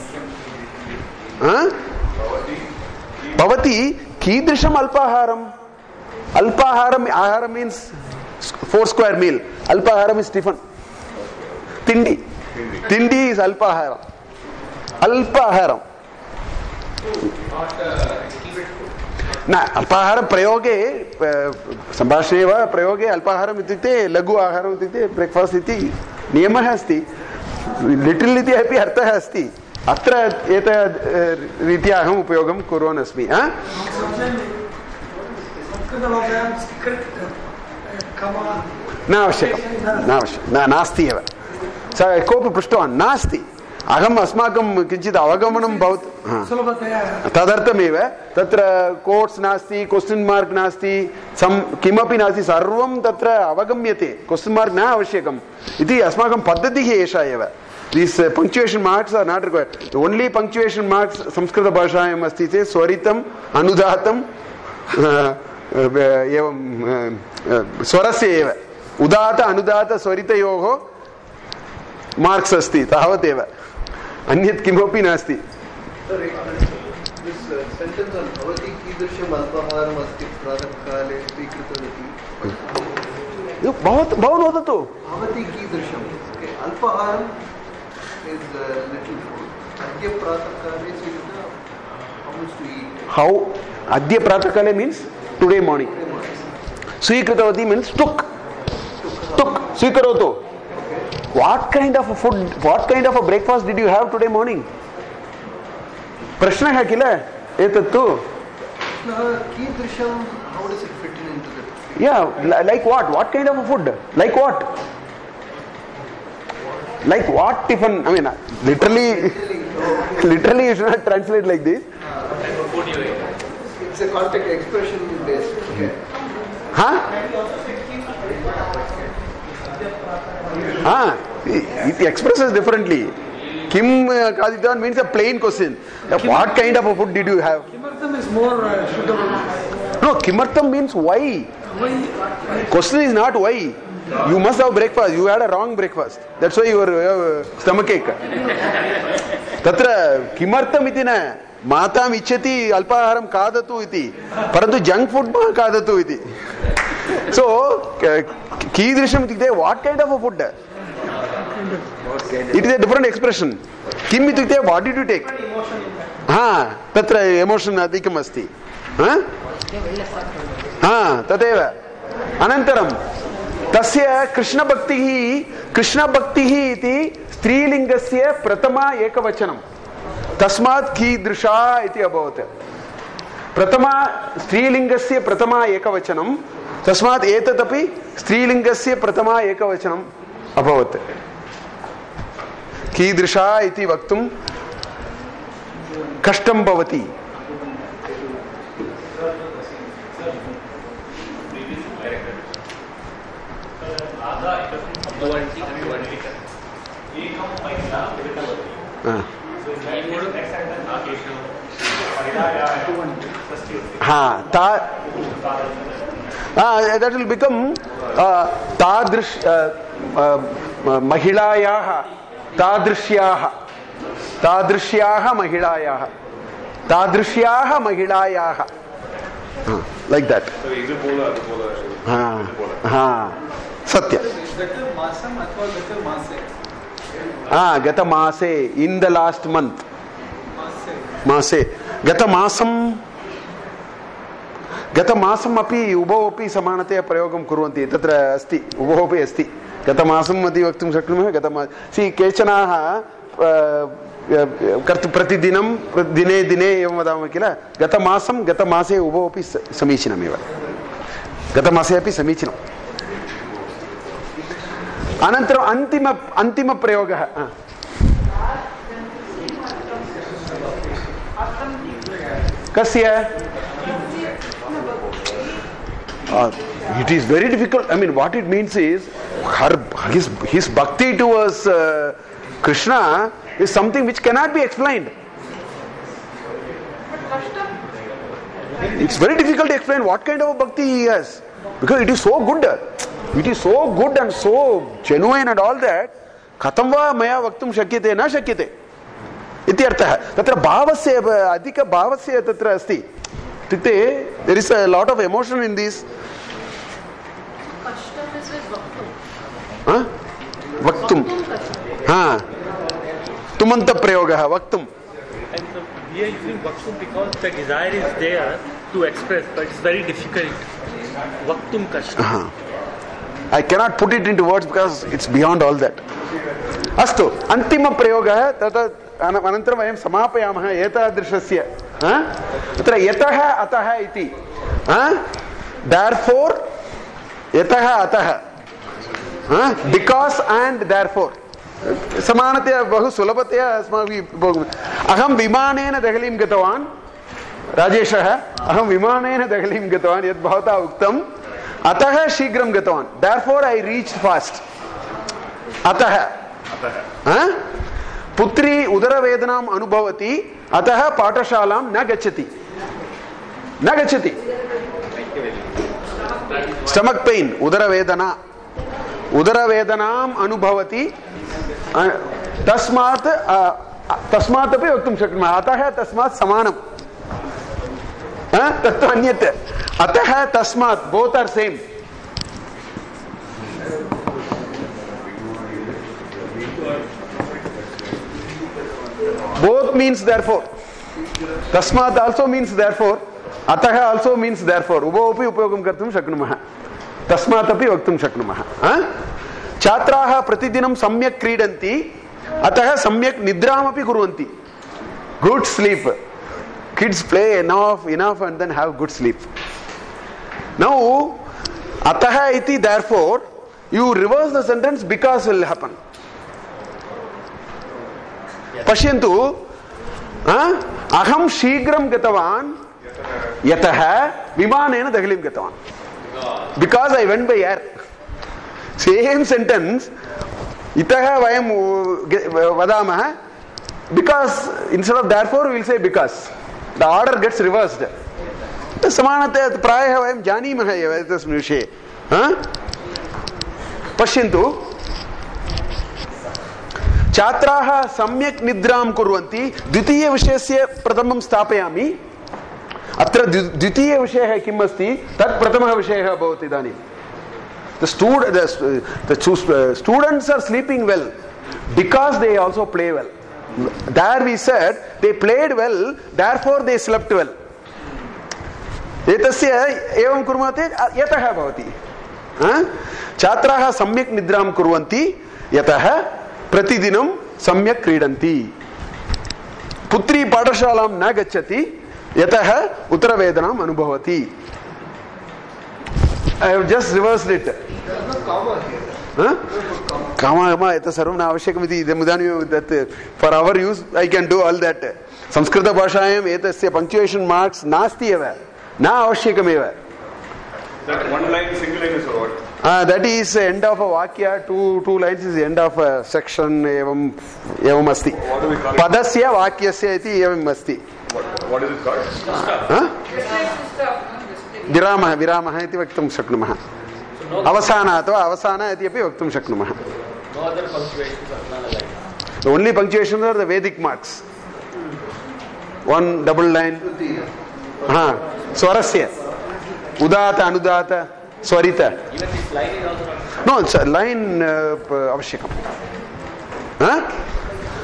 भवती कीदृशम् अल्पाहारम्. अल्पाहारम्, आहारं मीन्स् 4 square meal. अल्पाहारम् is tiffin. Tindi, tindi is अल्पाहारम्. अल्पाहारम् न, अल्पाहार प्रयोगे सम्भाषणे वा प्रयोगे अल्पाहारम् इत्युक्ते लघु आहारम् इत्युक्ते ब्रेक्फास्ट् इति नियमः अस्ति. लिटिल् इति अपि अर्थः अस्ति. अत्र एतद् रीत्या अहम् उपयोगं कुर्वन् अस्मि. न आवश्यकं, नास्ति एव. सः कोऽपि पृष्टवान्, नास्ति. अहम् अस्माकं किञ्चित् अवगमनं भवति, तदर्थमेव. तत्र कोट्स् नास्ति, क्वश्चन् मार्क् नास्ति, किमपि नास्ति, सर्वं तत्र अवगम्यते. क्वश्चन् मार्क् न आवश्यकम् इति अस्माकं पद्धतिः एषा एव. These punctuation marks are not required. The only punctuation marks संस्कृतभाषायाम् अस्ति चेत् स्वरितम्, अनुदातम्, एवं स्वरस्य एव. उदात अनुदात स्वरितयोः मार्क्स् अस्ति, तावदेव. अन्यत् किमपि नास्ति. भवान् वदतु. हौ अद्य प्रातःकाले मीन्स् टुडे मार्निंग. स्वीकृतवती मीन्स् टुक्. स्वीकरोतु. What kind of a food, what kind of a breakfast did you have today morning? प्रश्नः किल एतत्तु. कीदृशं, how does it fit into the? Yeah, like what? What kind of a food? Like what? Like what tiffin? I mean, literally you should not translate like this. It's a context expression based. Okay. It expresses differently. Kim Kaditan means a plain question. What kind of a food did you have? Kimartham is more suitable. No, Kimartham means why. Question is not why. You must have breakfast. You had a wrong breakfast. That's why your stomach ache. Tatra Kimartham iti na. Matam ichati alpaharam kadatu iti. Parantu junk food ma kadatu iti. So, Kidrisham itikte, what kind of a food? It is a different expression. Kim itikte, what did you take? Tatra emotion adhikam asti. Tateva. Anantaram. तस्य कृष्णभक्तिः इति स्त्रीलिङ्गस्य प्रथमा एकवचनं. तस्मात् कीदृशा इति अभवत्. प्रथमा स्त्रीलिङ्गस्य प्रथमा एकवचनं, तस्मात् एतदपि स्त्रीलिङ्गस्य प्रथमा एकवचनम् अभवत्. कीदृशा इति वक्तुं कष्टं भवति. That will become महिलायाः, तादृश्याः महिलायाः, like that. Satya. Gata Mase, in the last month. Mase. Gata Masam api ubho api samanatya prayogam kurvanti. Tatra asti, ubho api asti. Gata Masam ati vaktum shaknumaha. Gata Masam. See, kechanaha pratidinam, dine evam vadama kila. Gata Masam, Gata Mase ubho api samichinam eva. Gata Mase api samichinam. अनन्तरम् अन्तिम प्रयोगः Kasya? It is very difficult. I mean, what it means is his bhakti towards Krishna is something which cannot be explained. It's very difficult to explain what kind of a bhakti he has, because it is so good. It is so good and so genuine and all that. Katham va maya vaktum shakyate na shakyate ityartha. Tatra bhavasya adhika bhavasya tatra asti. There is a lot of emotion in this. Kashtam is with vaktum. Huh? Vaktum. Tumanta prayogaha vaktum. And we are using vaktum because the desire is there to express, but it's very difficult. Vaktum kashtam. I cannot put it into words because it's beyond all that. Astu, antima prayogaha tata anantara vayam samapayamaha etadrishasya. Tatra yataha ataha iti. Therefore, yataha ataha. Because and therefore. Samanatya bahu sulabhatya asmavi aham vimanena Dehalim gatavan Rajeshah aham vimanena Dehalim gatavan yad bhavata uktam ataha shigram gatavan, therefore I reached fast. Ataha putri udara vedanam anubhavati ataha patashalam na gachati. Stomach pain, udara vedanam anubhavati tasmat api vaktum shaknumah. Ataha tasmat samanam. Tattu anyat. Ataha tasmat, both are same. Both means therefore. Tasmat also means therefore. Ataha also means therefore. Ubho api upyogam kartum shaknumaha. Tasmat api vaktum shaknumaha. Chatraha pratidinam samyak kridanti. Ataha samyak nidram api kurvanti. Good sleep. Kids play enough and then have good sleep. Now, ataha iti, therefore, you reverse the sentence, because will happen. Pashyantu, aham shigram gatavan yataha vimanena Dehalim gatavan. Because I went by air. Same sentence, itaha vayam vadamaha, because instead of therefore we will say because. The order gets reversed. Samanate prayah vayam janimaha eva tasmin vishaye. Pashyantu, Chatraha samyak nidram kurvanti dvitiya vishayasya pratamam stapayami. Atra dvitiya vishayah kim asti tat pratamah vishayah bhavati idanim. The students are sleeping well because they also play well. There we said they played well, therefore they slept well. Etasya evam kurmate yataha bhavati. Chatraha samyak nidram kurvanti yataha pratidinam samyak kridanti. Putri patashalam na gacchati yataha uttara vedanam anubhavati. I have just reversed it. There is no comma here. Kama eta sarvam na avashyakam iti mudani that for our use I can do all that. Samskrita bhashayam etasya punctuation marks nasti eva na avashyakam eva. That one line, single line is what? That is end of a vakya. Two lines is end of a section. Evam asti. What do we call it? Padasya vakyasya iti evam asti. What is it called? Viramah iti vaktum shaknumaha. Avasana atva avasana iti api vaktum shaknumaha. No other punctuations are not like. The only punctuations are the Vedic marks. One double line. Swarasya. Udata, anudata, swarita. Even this line is also not. No, it's a line avashyakam.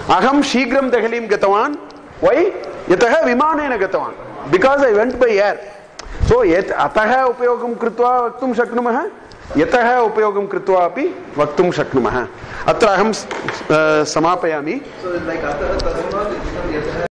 Aham shigram Dehalim gatavan. Why? Yataha vimanena gatavan. Because I went by air. So ataha upayogam kritva vaktum shaknumaha. Yataha upayogam kritva api vaktum shaknumaha. Atra aham samapayami. So it's like ataha tasmat, it becomes yataha.